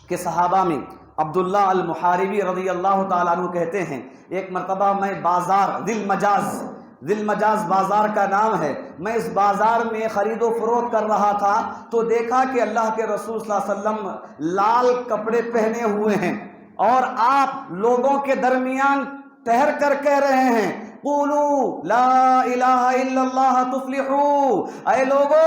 کہ صحابہ میں عبداللہ المحاربی رضی اللہ تعالیٰ عنہ کہتے ہیں، ایک مرتبہ میں بازار ذی المجاز بازار کا نام ہے، میں اس بازار میں خرید و فروخت کر رہا تھا تو دیکھا کہ اللہ کے رسول صلی اللہ علیہ وسلم لال کپڑے پہنے ہوئے ہیں اور آپ لوگوں کے درمیان ٹھہر کر کہہ رہے ہیں، قولوا لا الہ الا اللہ تفلحوا، اے لوگو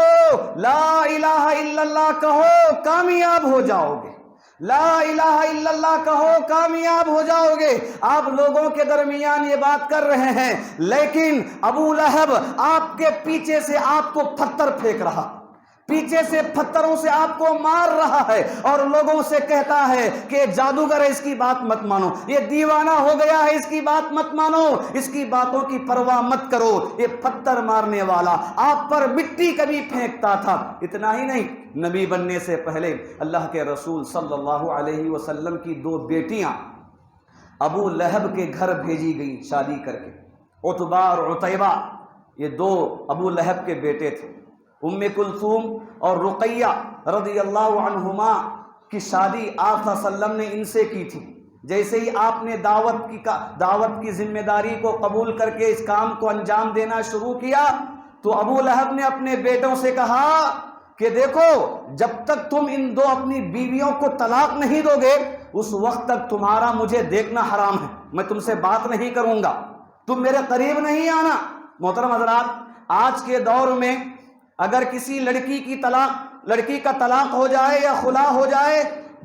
لا الہ الا اللہ کہو کامیاب ہو جاؤ گے، لا الہ الا اللہ کہو کامیاب ہو جاؤ گے۔ آپ لوگوں کے درمیان یہ بات کر رہے ہیں، لیکن ابو لہب آپ کے پیچھے سے آپ کو پتھر پھینک رہا، پیچھے سے پتھروں سے آپ کو مار رہا ہے اور لوگوں سے کہتا ہے کہ جادوگر ہے، اس کی بات مت مانو، یہ دیوانہ ہو گیا ہے، اس کی بات مت مانو، اس کی باتوں کی پرواہ مت کرو۔ یہ پتھر مارنے والا آپ پر مٹی کبھی پھینکتا تھا۔ اتنا ہی نہیں، نبی بننے سے پہلے اللہ کے رسول صلی اللہ علیہ وسلم کی 2 بیٹیاں ابو لہب کے گھر بھیجی گئی شادی کر کے، عتبہ اور عتیبہ، یہ 2 ابو لہب کے بیٹے تھے۔ ام کلثوم اور رقیہ رضی اللہ عنہما کی شادی آپ صلی اللہ علیہ وسلم نے ان سے کی تھی۔ جیسے ہی آپ نے دعوت کی ذمہ داری کو قبول کر کے اس کام کو انجام دینا شروع کیا تو ابو لہب نے اپنے بیٹوں سے کہا کہ دیکھو، جب تک تم ان 2 اپنی بیویوں کو طلاق نہیں دو گے اس وقت تک تمہارا مجھے دیکھنا حرام ہے، میں تم سے بات نہیں کروں گا، تم میرے قریب نہیں آنا۔ محترم حضرات، آج کے دور میں اگر کسی لڑکی کا طلاق ہو جائے یا خلا ہو جائے،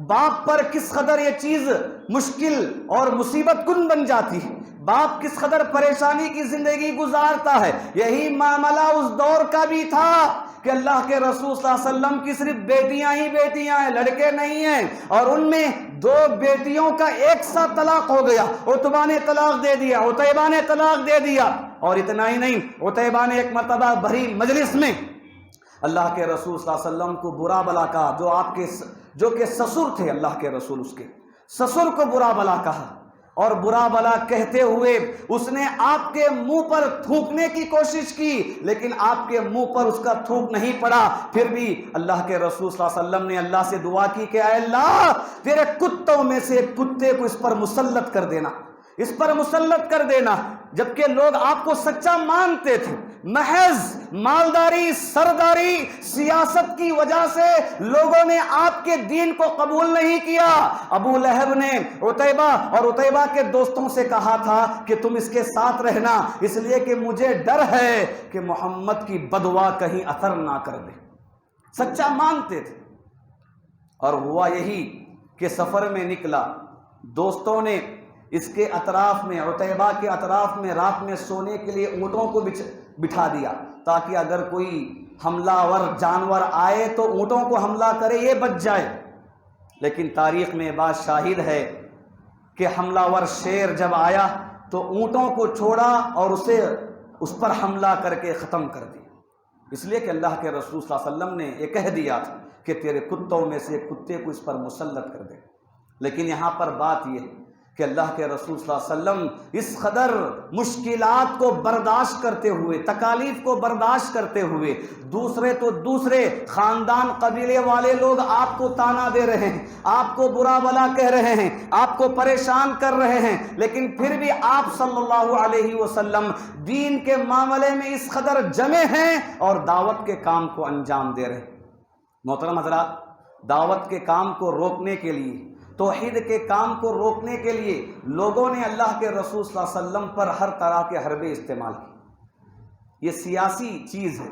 باپ پر کس قدر یہ چیز مشکل اور مصیبت کن بن جاتی ہے، باپ کس قدر پریشانی کی زندگی گزارتا ہے۔ یہی معاملہ اس دور کا بھی تھا کہ اللہ کے رسول صلی اللہ علیہ وسلم کی صرف بیٹیاں ہی بیٹیاں ہیں، لڑکے نہیں ہیں، اور ان میں 2 بیٹیوں کا ایک ساتھ طلاق ہو گیا۔ عتبہ نے طلاق دے دیا، عتیبہ نے طلاق دے دیا، اور اتنا ہی نہیں، عتیبہ نے ایک مرتبہ بھری مجلس میں اللہ کے رسول صلی اللہ علیہ وسلم کو برا بلا کہا، جو کہ سسر تھے اللہ کے رسول، اس کے سسر کو برا بلا کہا، اور برا بلا کہتے ہوئے اس نے آپ کے منہ پر تھوکنے کی کوشش کی، لیکن آپ کے منہ پر اس کا تھوک نہیں پڑا۔ پھر بھی اللہ کے رسول صلی اللہ علیہ وسلم نے اللہ سے دعا کی کہ اے اللہ، تیرے کتوں میں سے ایک کتے کو اس پر مسلط کر دینا، اس پر مسلط کر دینا۔ جبکہ لوگ آپ کو سچا مانتے تھے، محض مالداری، سرداری، سیاست کی وجہ سے لوگوں نے آپ کے دین کو قبول نہیں کیا۔ ابو لہب نے عتیبہ اور عتیبہ کے دوستوں سے کہا تھا کہ تم اس کے ساتھ رہنا، اس لیے کہ مجھے ڈر ہے کہ محمد کی بدوا کہیں اثر نہ کر دے۔ سچا مانتے تھے، اور ہوا یہی کہ سفر میں نکلا، دوستوں نے اس کے اطراف میں، عتیبہ کے اطراف میں رات میں سونے کے لیے اونٹوں کو بٹھا دیا تاکہ اگر کوئی حملہ ور جانور آئے تو اونٹوں کو حملہ کرے، یہ بچ جائے۔ لیکن تاریخ میں بات شاہد ہے کہ حملہ ور شیر جب آیا تو اونٹوں کو چھوڑا اور اس پر حملہ کر کے ختم کر دیا، اس لیے کہ اللہ کے رسول صلی اللہ علیہ وسلم نے یہ کہہ دیا تھا کہ تیرے کتوں میں سے کتے کو اس پر مسلط کر دے۔ لیکن یہاں پر بات یہ ہے کہ اللہ کے رسول صلی اللہ علیہ وسلم اس قدر مشکلات کو برداشت کرتے ہوئے، تکالیف کو برداشت کرتے ہوئے، دوسرے خاندان قبیلے والے لوگ آپ کو تانا دے رہے ہیں، آپ کو برا بلا کہہ رہے ہیں، آپ کو پریشان کر رہے ہیں، لیکن پھر بھی آپ صلی اللہ علیہ وسلم دین کے معاملے میں اس قدر جمے ہیں اور دعوت کے کام کو انجام دے رہے ہیں۔ محترم حضرات، دعوت کے کام کو روکنے کے لیے، توحید کے کام کو روکنے کے لیے لوگوں نے اللہ کے رسول صلی اللہ علیہ وسلم پر ہر طرح کے حربے استعمال کی۔ یہ سیاسی چیز ہے۔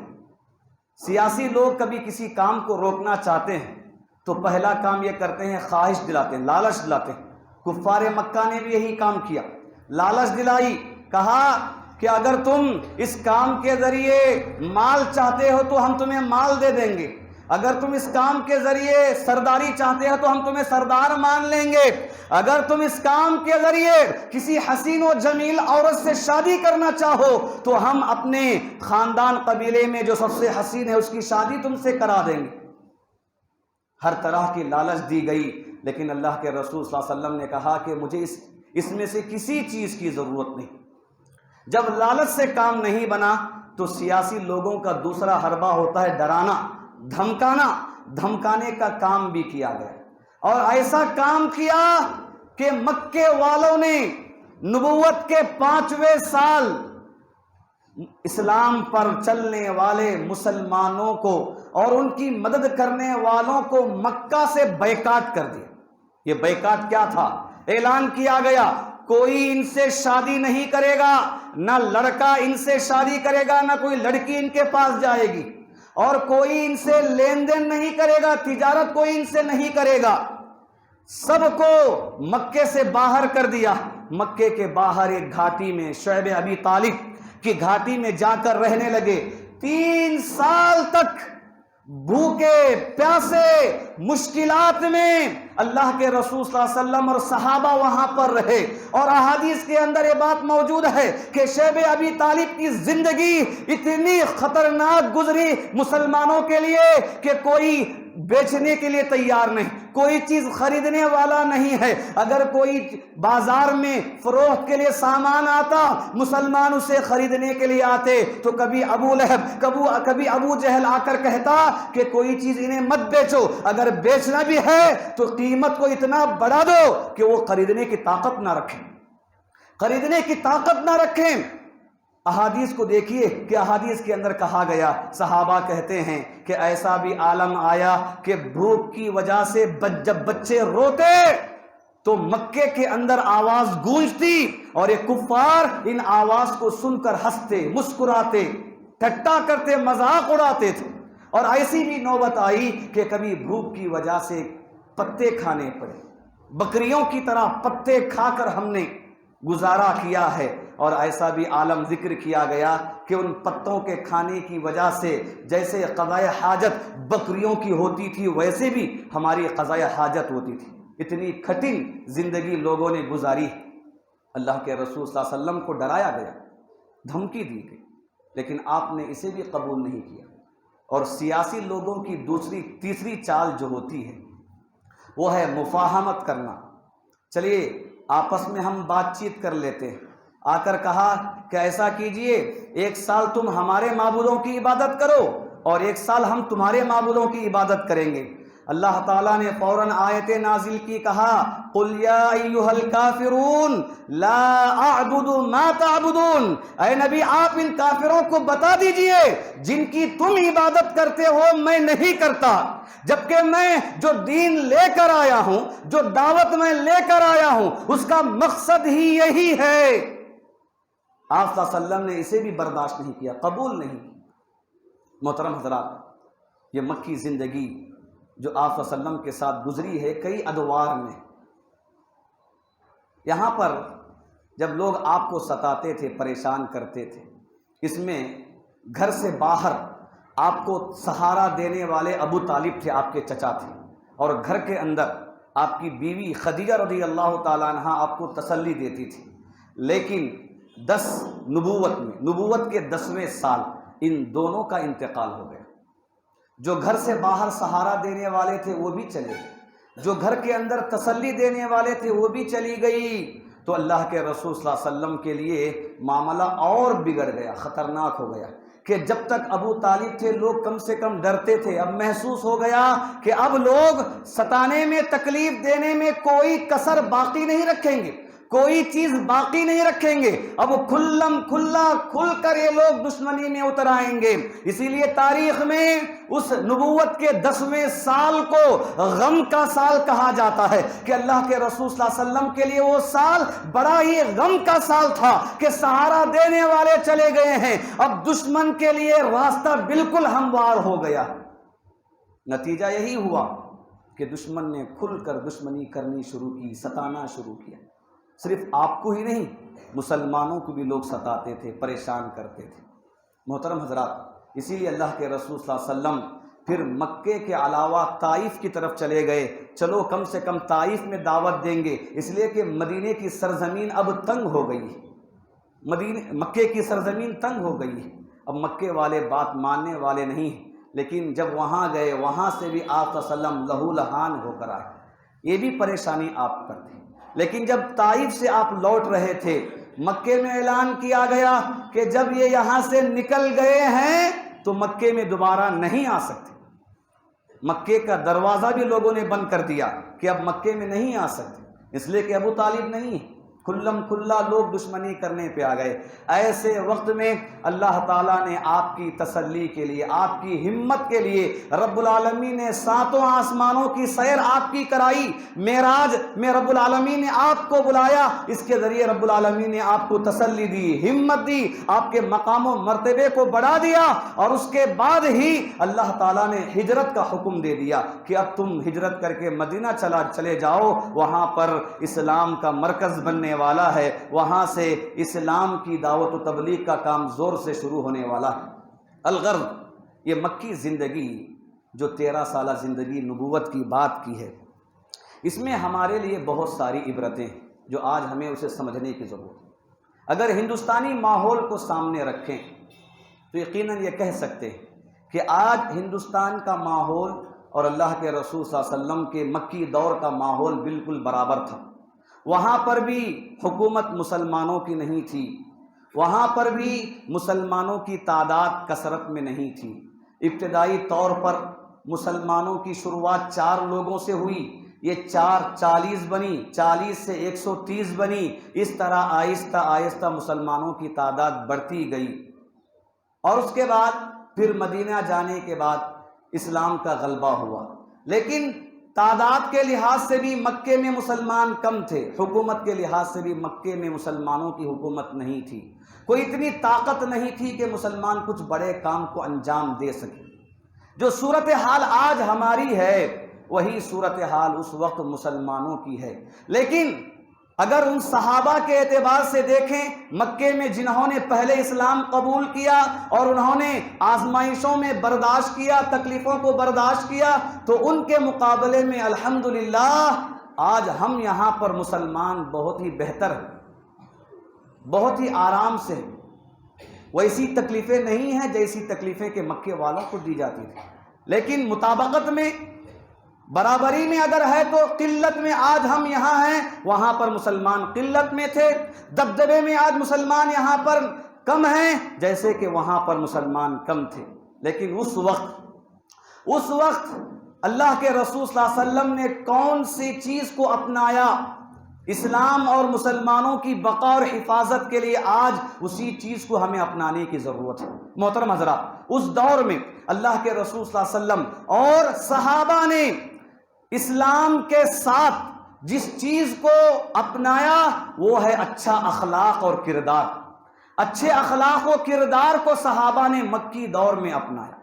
سیاسی لوگ کبھی کسی کام کو روکنا چاہتے ہیں تو پہلا کام یہ کرتے ہیں، خواہش دلاتے ہیں، لالچ دلاتے ہیں۔ کفار مکہ نے بھی یہی کام کیا، لالچ دلائی، کہا کہ اگر تم اس کام کے ذریعے مال چاہتے ہو تو ہم تمہیں مال دے دیں گے، اگر تم اس کام کے ذریعے سرداری چاہتے ہو تو ہم تمہیں سردار مان لیں گے، اگر تم اس کام کے ذریعے کسی حسین و جمیل عورت سے شادی کرنا چاہو تو ہم اپنے خاندان قبیلے میں جو سب سے حسین ہے اس کی شادی تم سے کرا دیں گے۔ ہر طرح کی لالچ دی گئی، لیکن اللہ کے رسول صلی اللہ علیہ وسلم نے کہا کہ مجھے اس میں سے کسی چیز کی ضرورت نہیں۔ جب لالچ سے کام نہیں بنا تو سیاسی لوگوں کا دوسرا حربہ ہوتا ہے ڈرانا، دھمکانا۔ دھمکانے کا کام بھی کیا گیا، اور ایسا کام کیا کہ مکے والوں نے نبوت کے 5ویں سال اسلام پر چلنے والے مسلمانوں کو اور ان کی مدد کرنے والوں کو مکہ سے بیکاٹ کر دیا۔ یہ بیکاٹ کیا تھا؟ اعلان کیا گیا کوئی ان سے شادی نہیں کرے گا، نہ لڑکا ان سے شادی کرے گا، نہ کوئی لڑکی ان کے پاس جائے گی، اور کوئی ان سے لین دین نہیں کرے گا، تجارت کوئی ان سے نہیں کرے گا۔ سب کو مکے سے باہر کر دیا۔ مکے کے باہر ایک گھاٹی میں، شعیب ابی طالب کی گھاٹی میں جا کر رہنے لگے۔ 3 سال تک بھوکے پیاسے مشکلات میں اللہ کے رسول صلی اللہ علیہ وسلم اور صحابہ وہاں پر رہے، اور احادیث کے اندر یہ بات موجود ہے کہ شیب ابی طالب کی زندگی اتنی خطرناک گزری مسلمانوں کے لیے کہ کوئی بیچنے کے لیے تیار نہیں، کوئی چیز خریدنے والا نہیں ہے۔ اگر کوئی بازار میں فروخت کے لیے سامان آتا، مسلمان اسے خریدنے کے لیے آتے تو کبھی ابو لہب، کبھی ابو جہل آ کر کہتا کہ کوئی چیز انہیں مت بیچو، اگر بیچنا بھی ہے تو قیمت کو اتنا بڑھا دو کہ وہ خریدنے کی طاقت نہ رکھیں، خریدنے کی طاقت نہ رکھیں۔ احادیث کو دیکھیے کہ احادیث کے اندر کہا گیا، صحابہ کہتے ہیں کہ ایسا بھی عالم آیا کہ بھوک کی وجہ سے جب بچے روتے تو مکے کے اندر آواز گونجتی اور یہ کفار ان آواز کو سن کر ہنستے، مسکراتے، ٹھٹا کرتے، مذاق اڑاتے تھے۔ اور ایسی بھی نوبت آئی کہ کبھی بھوک کی وجہ سے پتے کھانے پڑے، بکریوں کی طرح پتے کھا کر ہم نے گزارا کیا ہے۔ اور ایسا بھی عالم ذکر کیا گیا کہ ان پتوں کے کھانے کی وجہ سے جیسے قضائے حاجت بکریوں کی ہوتی تھی ویسے بھی ہماری قضائے حاجت ہوتی تھی۔ اتنی کٹھن زندگی لوگوں نے گزاری۔ اللہ کے رسول صلی اللہ علیہ وسلم کو ڈرایا گیا، دھمکی دی گئی، لیکن آپ نے اسے بھی قبول نہیں کیا۔ اور سیاسی لوگوں کی تیسری چال جو ہوتی ہے وہ ہے مفاہمت کرنا۔ چلیے آپس میں ہم بات چیت کر لیتے ہیں۔ آ کر کہا کہ ایسا کیجئے، 1 سال تم ہمارے معبودوں کی عبادت کرو اور 1 سال ہم تمہارے معبودوں کی عبادت کریں گے۔ اللہ تعالیٰ نے فوراً آیت نازل کی، کہا قُلْ يَا أَيُّهَا الْكَافِرُونَ لَا أَعْبُدُ مَا تَعْبُدُونَ، اے نبی آپ ان کافروں کو بتا دیجئے جن کی تم عبادت کرتے ہو میں نہیں کرتا، جبکہ میں جو دین لے کر آیا ہوں، جو دعوت میں لے کر آیا ہوں اس کا مقصد ہی یہی ہے۔ آپ صلی اللہ علیہ وسلم نے اسے بھی برداشت نہیں کیا، قبول نہیں کی۔ محترم حضرات، یہ مکی زندگی جو آپ صلی اللہ علیہ وسلم کے ساتھ گزری ہے کئی ادوار میں، یہاں پر جب لوگ آپ کو ستاتے تھے، پریشان کرتے تھے، اس میں گھر سے باہر آپ کو سہارا دینے والے ابو طالب تھے، آپ کے چچا تھے، اور گھر کے اندر آپ کی بیوی خدیجہ رضی اللہ تعالیٰ عنہ آپ کو تسلی دیتی تھی۔ لیکن نبوت کے 10ویں سال ان دونوں کا انتقال ہو گیا۔ جو گھر سے باہر سہارا دینے والے تھے وہ بھی چلے گئے، جو گھر کے اندر تسلی دینے والے تھے وہ بھی چلی گئی۔ تو اللہ کے رسول صلی اللہ علیہ وسلم کے لیے معاملہ اور بگڑ گیا، خطرناک ہو گیا کہ جب تک ابو طالب تھے لوگ کم سے کم ڈرتے تھے، اب محسوس ہو گیا کہ اب لوگ ستانے میں، تکلیف دینے میں کوئی کسر باقی نہیں رکھیں گے، کوئی چیز باقی نہیں رکھیں گے، اب کھل کر یہ لوگ دشمنی میں اتر آئیں گے۔ اسی لیے تاریخ میں اس نبوت کے 10ویں سال کو غم کا سال کہا جاتا ہے کہ اللہ کے رسول صلی اللہ علیہ وسلم کے لیے وہ سال بڑا ہی غم کا سال تھا کہ سہارا دینے والے چلے گئے ہیں، اب دشمن کے لیے راستہ بالکل ہموار ہو گیا۔ نتیجہ یہی ہوا کہ دشمن نے کھل کر دشمنی کرنی شروع کی، ستانا شروع کیا۔ صرف آپ کو ہی نہیں، مسلمانوں کو بھی لوگ ستاتے تھے، پریشان کرتے تھے۔ محترم حضرات، اسی لیے اللہ کے رسول صلی اللہ علیہ وسلم پھر مکے کے علاوہ طائف کی طرف چلے گئے۔ چلو کم سے کم طائف میں دعوت دیں گے، اس لیے کہ مدینے کی سرزمین اب تنگ ہو گئی ہے، مکے کی سرزمین تنگ ہو گئی ہے، اب مکے والے بات ماننے والے نہیں ہیں۔ لیکن جب وہاں گئے، وہاں سے بھی آپ صلی اللہ علیہ وسلم لہو لہان ہو کر آئے، یہ بھی پریشانی آپ پر تھی۔ لیکن جب طائف سے آپ لوٹ رہے تھے، مکے میں اعلان کیا گیا کہ جب یہ یہاں سے نکل گئے ہیں تو مکے میں دوبارہ نہیں آ سکتے۔ مکے کا دروازہ بھی لوگوں نے بند کر دیا کہ اب مکے میں نہیں آ سکتے، اس لیے کہ ابو طالب نہیں ہے، کھلا لوگ دشمنی کرنے پہ آ گئے۔ ایسے وقت میں اللہ تعالیٰ نے آپ کی تسلی کے لیے، آپ کی ہمت کے لیے رب العالمین نے 7 آسمانوں کی سیر آپ کی کرائی۔ معراج میں رب العالمین نے آپ کو بلایا، اس کے ذریعے رب العالمین نے آپ کو تسلی دی، ہمت دی، آپ کے مقام و مرتبے کو بڑھا دیا، اور اس کے بعد ہی اللہ تعالیٰ نے ہجرت کا حکم دے دیا کہ اب تم ہجرت کر کے مدینہ چلے جاؤ، وہاں پر اسلام کا مرکز بننے والا ہے، وہاں سے اسلام کی دعوت و تبلیغ کا کام زور سے شروع ہونے والا ہے۔ الغرض، یہ مکی زندگی جو 13 سالہ زندگی نبوت کی بات کی ہے، اس میں ہمارے لیے بہت ساری عبرتیں ہیں جو آج ہمیں اسے سمجھنے کی ضرورت ہے۔ اگر ہندوستانی ماحول کو سامنے رکھیں تو یقیناً یہ کہہ سکتے ہیں کہ آج ہندوستان کا ماحول اور اللہ کے رسول صلی اللہ علیہ وسلم کے مکی دور کا ماحول بالکل برابر تھا۔ وہاں پر بھی حکومت مسلمانوں کی نہیں تھی، وہاں پر بھی مسلمانوں کی تعداد کثرت میں نہیں تھی۔ ابتدائی طور پر مسلمانوں کی شروعات 4 لوگوں سے ہوئی، یہ 4 40 بنی، 40 سے 130 بنی، اس طرح آہستہ آہستہ مسلمانوں کی تعداد بڑھتی گئی، اور اس کے بعد پھر مدینہ جانے کے بعد اسلام کا غلبہ ہوا۔ لیکن تعداد کے لحاظ سے بھی مکے میں مسلمان کم تھے، حکومت کے لحاظ سے بھی مکے میں مسلمانوں کی حکومت نہیں تھی، کوئی اتنی طاقت نہیں تھی کہ مسلمان کچھ بڑے کام کو انجام دے سکے۔ جو صورتحال آج ہماری ہے وہی صورتحال اس وقت مسلمانوں کی ہے۔ لیکن اگر ان صحابہ کے اعتبار سے دیکھیں، مکے میں جنہوں نے پہلے اسلام قبول کیا اور انہوں نے آزمائشوں میں برداشت کیا، تکلیفوں کو برداشت کیا، تو ان کے مقابلے میں الحمدللہ آج ہم یہاں پر مسلمان بہت ہی بہتر ہیں، بہت ہی آرام سے ہیں۔ ویسی تکلیفیں نہیں ہیں جیسی تکلیفیں کہ مکے والوں کو دی جاتی تھی، لیکن مطابقت میں، برابری میں اگر ہے تو قلت میں آج ہم یہاں ہیں، وہاں پر مسلمان قلت میں تھے۔ دبدبے میں آج مسلمان یہاں پر کم ہیں جیسے کہ وہاں پر مسلمان کم تھے۔ لیکن اس وقت اللہ کے رسول صلی اللہ علیہ وسلم نے کون سی چیز کو اپنایا اسلام اور مسلمانوں کی بقا اور حفاظت کے لیے، آج اسی چیز کو ہمیں اپنانے کی ضرورت ہے۔ محترم حضرات، اس دور میں اللہ کے رسول صلی اللہ علیہ وسلم اور صحابہ نے اسلام کے ساتھ جس چیز کو اپنایا وہ ہے اچھا اخلاق اور کردار۔ اچھے اخلاق و کردار کو صحابہ نے مکی دور میں اپنایا۔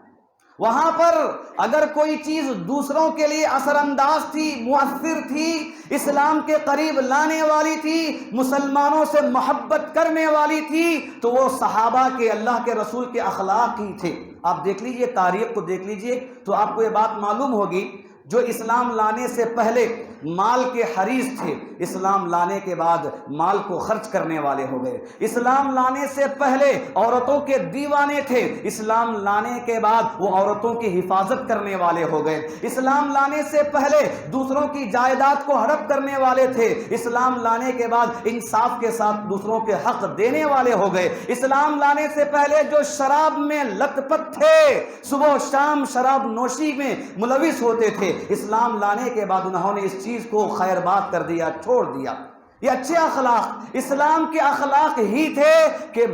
وہاں پر اگر کوئی چیز دوسروں کے لیے اثر انداز تھی، مؤثر تھی، اسلام کے قریب لانے والی تھی، مسلمانوں سے محبت کرنے والی تھی، تو وہ صحابہ کے، اللہ کے رسول کے اخلاق ہی تھے۔ آپ دیکھ لیجئے، تاریخ کو دیکھ لیجئے تو آپ کو یہ بات معلوم ہوگی۔ جو اسلام لانے سے پہلے مال کے حریص تھے، اسلام لانے کے بعد مال کو خرچ کرنے والے ہو گئے۔ اسلام لانے سے پہلے عورتوں کے دیوانے تھے، اسلام لانے کے بعد وہ عورتوں کی حفاظت کرنے والے ہو گئے۔ اسلام لانے سے پہلے دوسروں کی جائیداد کو ہڑپ کرنے والے تھے، اسلام لانے کے بعد انصاف کے ساتھ دوسروں کے حق دینے والے ہو گئے۔ اسلام لانے سے پہلے جو شراب میں لت پت تھے، صبح و شام شراب نوشی میں ملوث ہوتے تھے، اسلام لانے کے بعد انہوں نے اس چیز کو خیر بات کر دیا، چھوڑ دیا۔ یہ اچھے اخلاق اسلام کے اخلاق ہی تھے کہ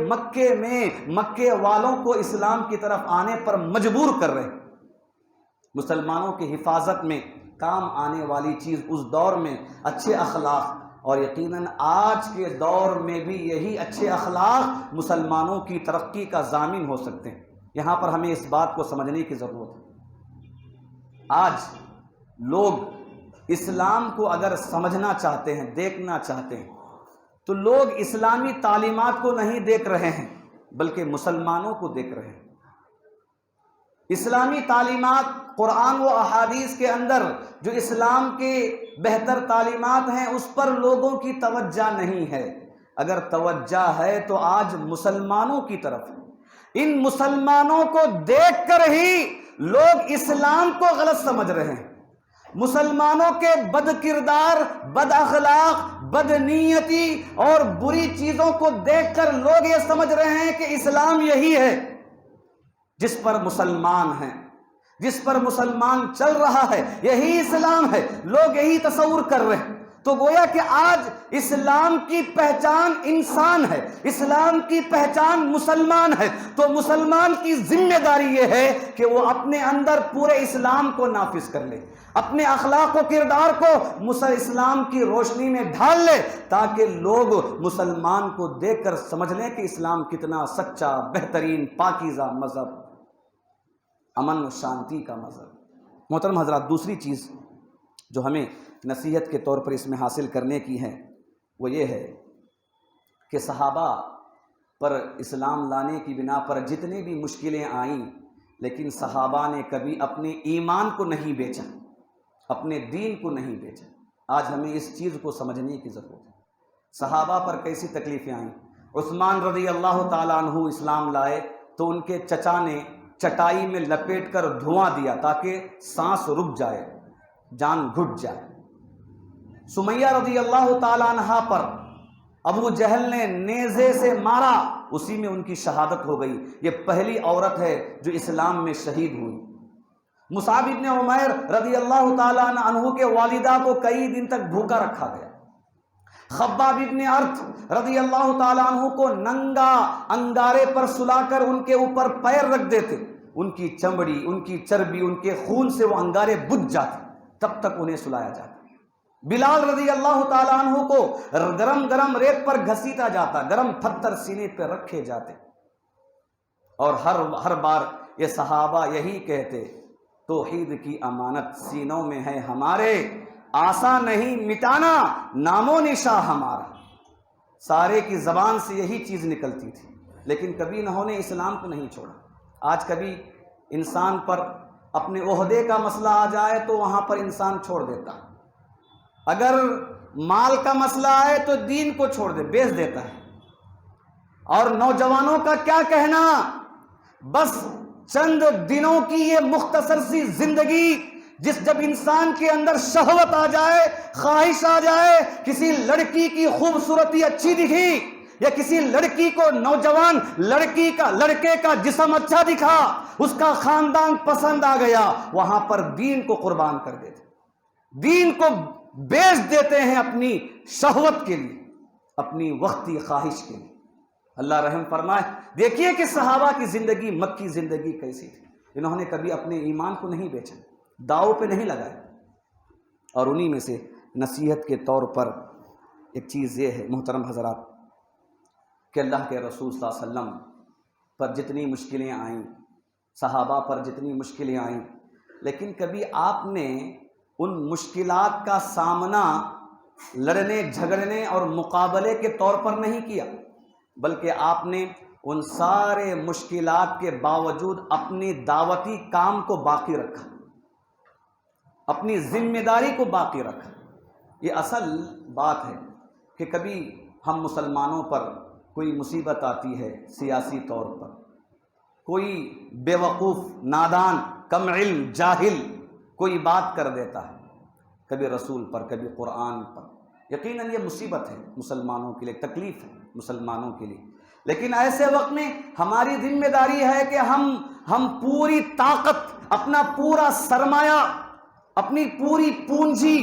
مکے والوں کو اسلام کی طرف آنے پر مجبور کر رہے۔ مسلمانوں کی حفاظت میں کام آنے والی چیز اس دور میں اچھے اخلاق، اور یقیناً آج کے دور میں بھی یہی اچھے اخلاق مسلمانوں کی ترقی کا ضامن ہو سکتے ہیں۔ یہاں پر ہمیں اس بات کو سمجھنے کی ضرورت ہے۔ آج لوگ اسلام کو اگر سمجھنا چاہتے ہیں، دیکھنا چاہتے ہیں، تو لوگ اسلامی تعلیمات کو نہیں دیکھ رہے ہیں بلکہ مسلمانوں کو دیکھ رہے ہیں۔ اسلامی تعلیمات قرآن و احادیث کے اندر جو اسلام کے بہتر تعلیمات ہیں اس پر لوگوں کی توجہ نہیں ہے۔ اگر توجہ ہے تو آج مسلمانوں کی طرف ہے۔ ان مسلمانوں کو دیکھ کر ہی لوگ اسلام کو غلط سمجھ رہے ہیں۔ مسلمانوں کے بد کردار، بد اخلاق، بد نیتی اور بری چیزوں کو دیکھ کر لوگ یہ سمجھ رہے ہیں کہ اسلام یہی ہے جس پر مسلمان ہیں، جس پر مسلمان چل رہا ہے، یہی اسلام ہے، لوگ یہی تصور کر رہے ہیں۔ تو گویا کہ آج اسلام کی پہچان انسان ہے، اسلام کی پہچان مسلمان ہے، تو مسلمان کی ذمہ داری یہ ہے کہ وہ اپنے اندر پورے اسلام کو نافذ کر لے، اپنے اخلاق و کردار کو اسلام کی روشنی میں ڈھال لے، تاکہ لوگ مسلمان کو دیکھ کر سمجھ لیں کہ اسلام کتنا سچا، بہترین، پاکیزہ مذہب، امن و شانتی کا مذہب۔ محترم حضرات، دوسری چیز جو ہمیں نصیحت کے طور پر اس میں حاصل کرنے کی ہے وہ یہ ہے کہ صحابہ پر اسلام لانے کی بنا پر جتنی بھی مشکلیں آئیں، لیکن صحابہ نے کبھی اپنے ایمان کو نہیں بیچا، اپنے دین کو نہیں بیچا۔ آج ہمیں اس چیز کو سمجھنے کی ضرورت ہے۔ صحابہ پر کیسی تکلیفیں آئیں۔ عثمان رضی اللہ تعالیٰ عنہ اسلام لائے تو ان کے چچا نے چٹائی میں لپیٹ کر دھواں دیا تاکہ سانس رک جائے، جان گھٹ جائے۔ سمیہ رضی اللہ تعالیٰ عنہ پر ابو جہل نے نیزے سے مارا، اسی میں ان کی شہادت ہو گئی۔ یہ پہلی عورت ہے جو اسلام میں شہید ہوئی۔ مصعب ابن عمیر رضی اللہ تعالیٰ عنہ کے والدہ کو کئی دن تک بھوکا رکھا گیا۔ خباب ابن ارت رضی اللہ تعالیٰ عنہ کو ننگا انگارے پر سلا کر ان کے اوپر پیر رکھ دیتے، ان کی چمڑی، ان کی چربی، ان کے خون سے وہ انگارے بجھ جاتے، تب تک انہیں سلایا جاتا۔ بلال رضی اللہ تعالیٰ عنہ کو گرم گرم ریت پر گھسیٹا جاتا، گرم پتھر سینے پہ رکھے جاتے، اور ہر بار یہ صحابہ یہی کہتے، توحید کی امانت سینوں میں ہے ہمارے، آسان نہیں مٹانا نام و نشاں ہمارا۔ سارے کی زبان سے یہی چیز نکلتی تھی، لیکن کبھی انہوں نے اسلام کو نہیں چھوڑا۔ آج کبھی انسان پر اپنے عہدے کا مسئلہ آ جائے تو وہاں پر انسان چھوڑ دیتا، اگر مال کا مسئلہ آئے تو دین کو چھوڑ دے، بیچ دیتا ہے۔ اور نوجوانوں کا کیا کہنا، بس چند دنوں کی یہ مختصر سی زندگی، جب انسان کے اندر شہوت آ جائے، خواہش آ جائے، کسی لڑکی کی خوبصورتی اچھی دکھی یا کسی لڑکی کو، نوجوان لڑکے کا جسم اچھا دکھا، اس کا خاندان پسند آ گیا، وہاں پر دین کو قربان کر دیتے، دین کو بیچ دیتے ہیں اپنی شہوت کے لیے، اپنی وقتی خواہش کے لیے۔ اللہ رحم فرمائے۔ دیکھیے کہ صحابہ کی زندگی، مکی زندگی کیسی تھی۔ انہوں نے کبھی اپنے ایمان کو نہیں بیچا، داؤ پہ نہیں لگایا۔ اور انہی میں سے نصیحت کے طور پر ایک چیز یہ ہے محترم حضرات کہ اللہ کے رسول صلی اللہ علیہ وسلم پر جتنی مشکلیں آئیں، صحابہ پر جتنی مشکلیں آئیں، لیکن کبھی آپ نے ان مشکلات کا سامنا لڑنے، جھگڑنے اور مقابلے کے طور پر نہیں کیا، بلکہ آپ نے ان سارے مشکلات کے باوجود اپنی دعوتی کام کو باقی رکھا، اپنی ذمہ داری کو باقی رکھا۔ یہ اصل بات ہے کہ کبھی ہم مسلمانوں پر کوئی مصیبت آتی ہے سیاسی طور پر، کوئی بے وقوف، نادان، کم علم، جاہل کوئی بات کر دیتا ہے، کبھی رسول پر، کبھی قرآن پر، یقیناً یہ مصیبت ہے مسلمانوں کے لیے، تکلیف ہے مسلمانوں کے لیے۔ لیکن ایسے وقت میں ہماری ذمہ داری ہے کہ ہم پوری طاقت، اپنا پورا سرمایہ، اپنی پوری پونجی،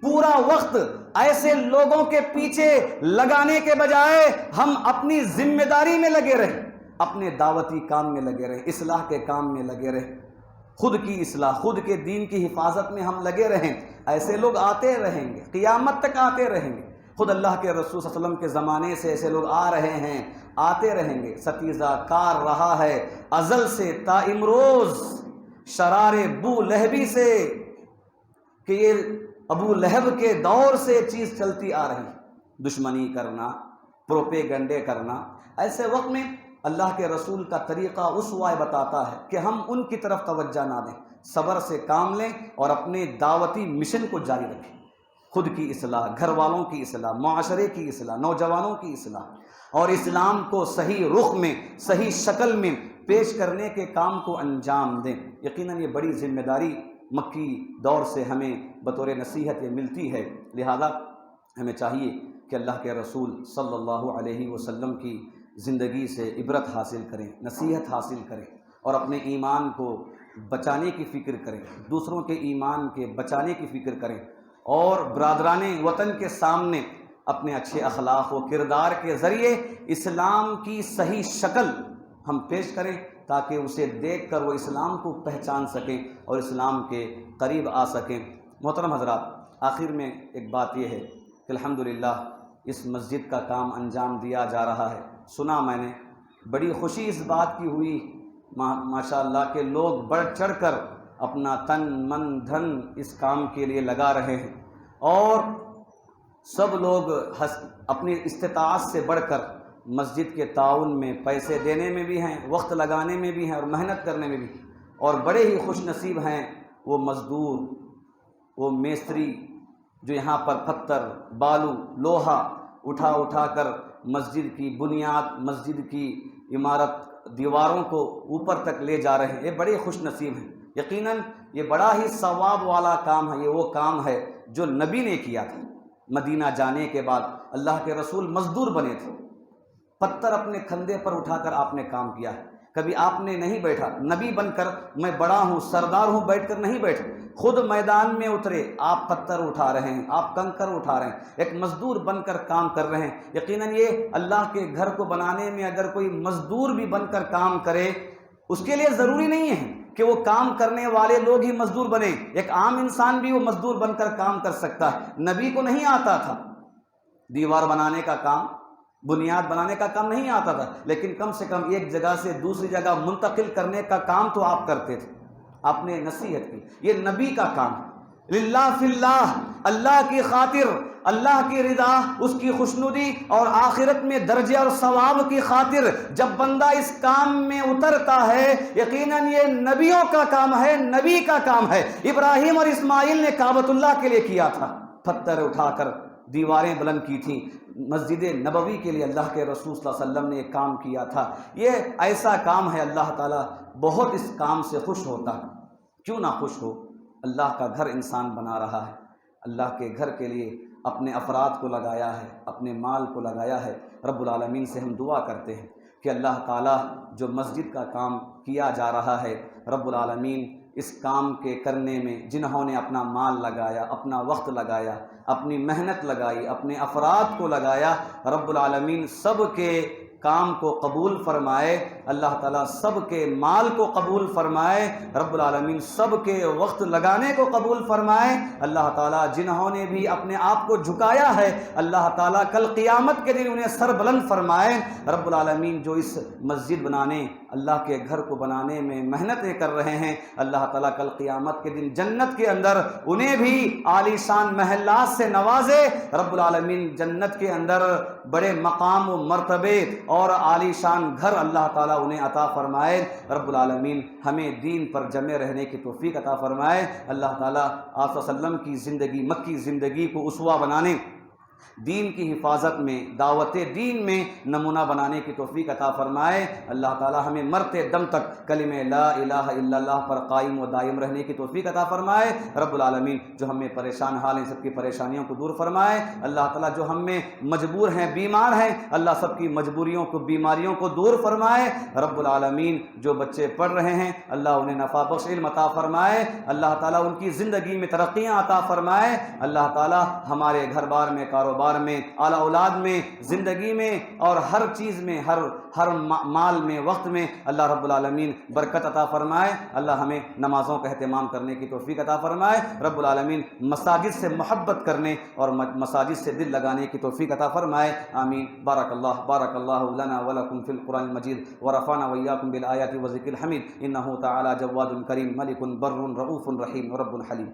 پورا وقت ایسے لوگوں کے پیچھے لگانے کے بجائے ہم اپنی ذمہ داری میں لگے رہیں، اپنے دعوتی کام میں لگے رہیں، اصلاح کے کام میں لگے رہیں، خود کی اصلاح، خود کے دین کی حفاظت میں ہم لگے رہیں۔ ایسے لوگ آتے رہیں گے، قیامت تک آتے رہیں گے۔ خود اللہ کے رسول صلی اللہ علیہ وسلم کے زمانے سے ایسے لوگ آ رہے ہیں، آتے رہیں گے، ستیزہ کار رہا ہے ازل سے تا امروز، شرار ابو لہبی سے، کہ یہ ابو لہب کے دور سے چیز چلتی آ رہی، دشمنی کرنا، پروپیگنڈے کرنا۔ ایسے وقت میں اللہ کے رسول کا طریقہ اسوہ بتاتا ہے کہ ہم ان کی طرف توجہ نہ دیں، صبر سے کام لیں اور اپنے دعوتی مشن کو جاری رکھیں، خود کی اصلاح، گھر والوں کی اصلاح، معاشرے کی اصلاح، نوجوانوں کی اصلاح، اور اسلام کو صحیح رخ میں، صحیح شکل میں پیش کرنے کے کام کو انجام دیں۔ یقیناً یہ بڑی ذمہ داری مکی دور سے ہمیں بطور نصیحت یہ ملتی ہے، لہذا ہمیں چاہیے کہ اللہ کے رسول صلی اللہ علیہ وسلم کی زندگی سے عبرت حاصل کریں، نصیحت حاصل کریں، اور اپنے ایمان کو بچانے کی فکر کریں، دوسروں کے ایمان کے بچانے کی فکر کریں، اور برادران وطن کے سامنے اپنے اچھے اخلاق و کردار کے ذریعے اسلام کی صحیح شکل ہم پیش کریں، تاکہ اسے دیکھ کر وہ اسلام کو پہچان سکیں اور اسلام کے قریب آ سکیں۔ محترم حضرات، آخر میں ایک بات یہ ہے کہ الحمدللہ اس مسجد کا کام انجام دیا جا رہا ہے۔ سنا میں نے، بڑی خوشی اس بات کی ہوئی ماشاءاللہ کہ لوگ بڑھ چڑھ کر اپنا تن من دھن اس کام کے لیے لگا رہے ہیں، اور سب لوگ اپنی استطاعت سے بڑھ کر مسجد کے تعاون میں پیسے دینے میں بھی ہیں، وقت لگانے میں بھی ہیں، اور محنت کرنے میں بھی، اور بڑے ہی خوش نصیب ہیں وہ مزدور، وہ میستری جو یہاں پر پتھر، بالو، لوہا اٹھا کر مسجد کی بنیاد، مسجد کی عمارت، دیواروں کو اوپر تک لے جا رہے ہیں۔ یہ بڑے خوش نصیب ہیں۔ یقیناً یہ بڑا ہی ثواب والا کام ہے، یہ وہ کام ہے جو نبی نے کیا تھا۔ مدینہ جانے کے بعد اللہ کے رسول مزدور بنے تھے، پتھر اپنے کندھے پر اٹھا کر آپ نے کام کیا ہے۔ کبھی آپ نے نہیں بیٹھا، نبی بن کر میں بڑا ہوں، سردار ہوں بیٹھ کر نہیں بیٹھے، خود میدان میں اترے، آپ پتھر اٹھا رہے ہیں، آپ کنکر اٹھا رہے ہیں، ایک مزدور بن کر کام کر رہے ہیں۔ یقیناً یہ اللہ کے گھر کو بنانے میں اگر کوئی مزدور بھی بن کر کام کرے، اس کے لیے ضروری نہیں ہے کہ وہ کام کرنے والے لوگ ہی مزدور بنے، ایک عام انسان بھی وہ مزدور بن کر کام کر سکتا ہے۔ نبی کو نہیں آتا تھا دیوار بنانے کا کام، بنیاد بنانے کا کام نہیں آتا تھا، لیکن کم سے کم ایک جگہ سے دوسری جگہ منتقل کرنے کا کام تو آپ کرتے تھے، آپ نے نصیحت کی۔ یہ نبی کا کام ہے، للہ فی اللہ، اللہ کی خاطر، اللہ کی رضا، اس کی خوشنودی اور آخرت میں درجے اور ثواب کی خاطر جب بندہ اس کام میں اترتا ہے، یقیناً یہ نبیوں کا کام ہے، نبی کا کام ہے۔ ابراہیم اور اسماعیل نے کعبۃ اللہ کے لیے کیا تھا، پتھر اٹھا کر دیواریں بلند کی تھیں۔ مسجد نبوی کے لیے اللہ کے رسول صلی اللہ علیہ وسلم نے ایک کام کیا تھا۔ یہ ایسا کام ہے، اللہ تعالیٰ بہت اس کام سے خوش ہوتا ہے۔ کیوں نہ خوش ہو؟ اللہ کا گھر انسان بنا رہا ہے، اللہ کے گھر کے لیے اپنے افراد کو لگایا ہے، اپنے مال کو لگایا ہے۔ رب العالمین سے ہم دعا کرتے ہیں کہ اللہ تعالیٰ جو مسجد کا کام کیا جا رہا ہے، رب العالمین اس کام کے کرنے میں جنہوں نے اپنا مال لگایا، اپنا وقت لگایا، اپنی محنت لگائی، اپنے افراد کو لگایا، رب العالمین سب کے کام کو قبول فرمائے، اللہ تعالیٰ سب کے مال کو قبول فرمائے، رب العالمین سب کے وقت لگانے کو قبول فرمائے۔ اللہ تعالیٰ جنہوں نے بھی اپنے آپ کو جھکایا ہے، اللہ تعالیٰ کل قیامت کے دن انہیں سر بلند فرمائے۔ رب العالمین جو اس مسجد بنانے، اللہ کے گھر کو بنانے میں محنتیں کر رہے ہیں، اللہ تعالیٰ کل قیامت کے دن جنت کے اندر انہیں بھی عالی شان محلات سے نوازے۔ رب العالمین جنت کے اندر بڑے مقام و مرتبے اور عالی شان گھر اللہ تعالیٰ تعالیٰ انہیں عطا فرمائے۔ رب العالمین ہمیں دین پر جمے رہنے کی توفیق عطا فرمائے۔ اللہ تعالیٰ آپ صلی اللہ علیہ وسلم کی زندگی، مکی زندگی کو اسوہ بنانے، دین کی حفاظت میں، دعوت دین میں نمونہ بنانے کی توفیق عطا فرمائے۔ اللہ تعالی ہمیں مرتے دم تک کلمہ لا الہ الا اللہ پر قائم و دائم رہنے کی توفیق عطا فرمائے۔ رب العالمین جو ہمیں پریشان حال ہیں، سب کی پریشانیوں کو دور فرمائے۔ اللہ تعالی جو ہم میں مجبور ہیں، بیمار ہیں، اللہ سب کی مجبوریوں کو، بیماریوں کو دور فرمائے۔ رب العالمین جو بچے پڑھ رہے ہیں، اللہ انہیں نفع بخش علم عطا فرمائے۔ اللہ تعالی ان کی زندگی میں ترقیاں عطا فرمائے۔ اللہ تعالی ہمارے گھر بار میں، کاروبار میں، اعلی اولاد میں، زندگی میں اور ہر چیز میں، ہر مال میں، وقت میں اللہ رب العالمین برکت عطا فرمائے۔ اللہ ہمیں نمازوں کا اہتمام کرنے کی توفیق عطا فرمائے۔ رب العالمین مساجد سے محبت کرنے اور مساجد سے دل لگانے کی توفیق عطا فرمائے۔ آمین۔ بارک اللہ لنا ولکم فی القرآن المجید ورفعنا وإياكم بالآیات والذکر الحمید انہ تعالی جواد کریم ملک بر رؤوف رحیم رب حلیم۔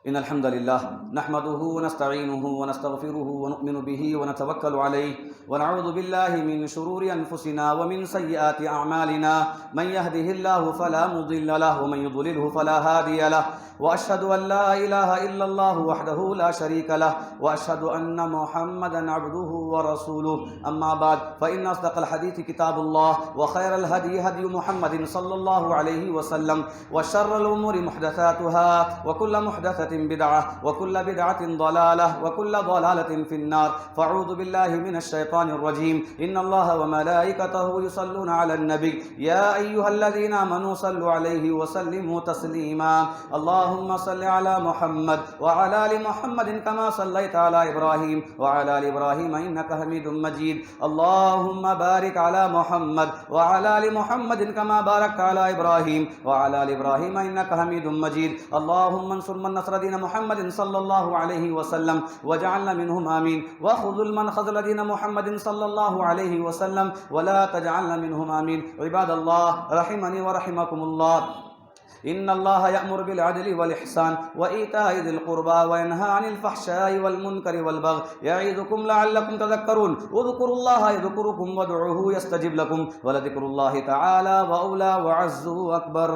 إن الحمد لله نحمده ونستعينه ونستغفره ونؤمن به ونتوكل عليه ونعوذ بالله من شرور أنفسنا ومن سيئات أعمالنا من يهده الله فلا مضل له ومن يضلله فلا هادي له وأشهد أن لا إله إلا الله وحده لا شريك له وأشهد أن محمدا عبده ورسوله أما بعد فإن أصدق الحديث كتاب الله وخير الهدي هدي محمد صلى الله عليه وسلم وشر الأمور محدثاتها وكل محدثة بدعة وكل بدعة ضلالة وكل ضلالة في النار فأعوذ بالله من الشيطان الرجيم إن الله وملائكته يصلون على النبي يا أيها الذين آمنوا صلوا عليه وسلموا تسليما اللهم صل على محمد وعلى آل محمد كما صليت على إبراهيم وعلى آل إبراهيم إنك حميد مجيد اللهم بارك على محمد وعلى آل محمد كما باركت على إبراهيم وعلى آل إبراهيم إنك حميد مجيد اللهم انصر من نصر دين محمد صلى الله عليه وسلم وجعلنا منهم آمين وخذل من خذل دين محمد صلى الله عليه وسلم ولا تجعلنا منهم آمين عباد الله رحمني ورحمكم الله إن الله يأمر بالعدل والإحسان وإيتاء ذي القربى وينهى عن الفحشاء والمنكر والبغي يعظكم لعلكم تذكرون اذكروا الله يذكركم وادعوه يستجب لكم ولذكر الله تعالى وأولى وعز أكبر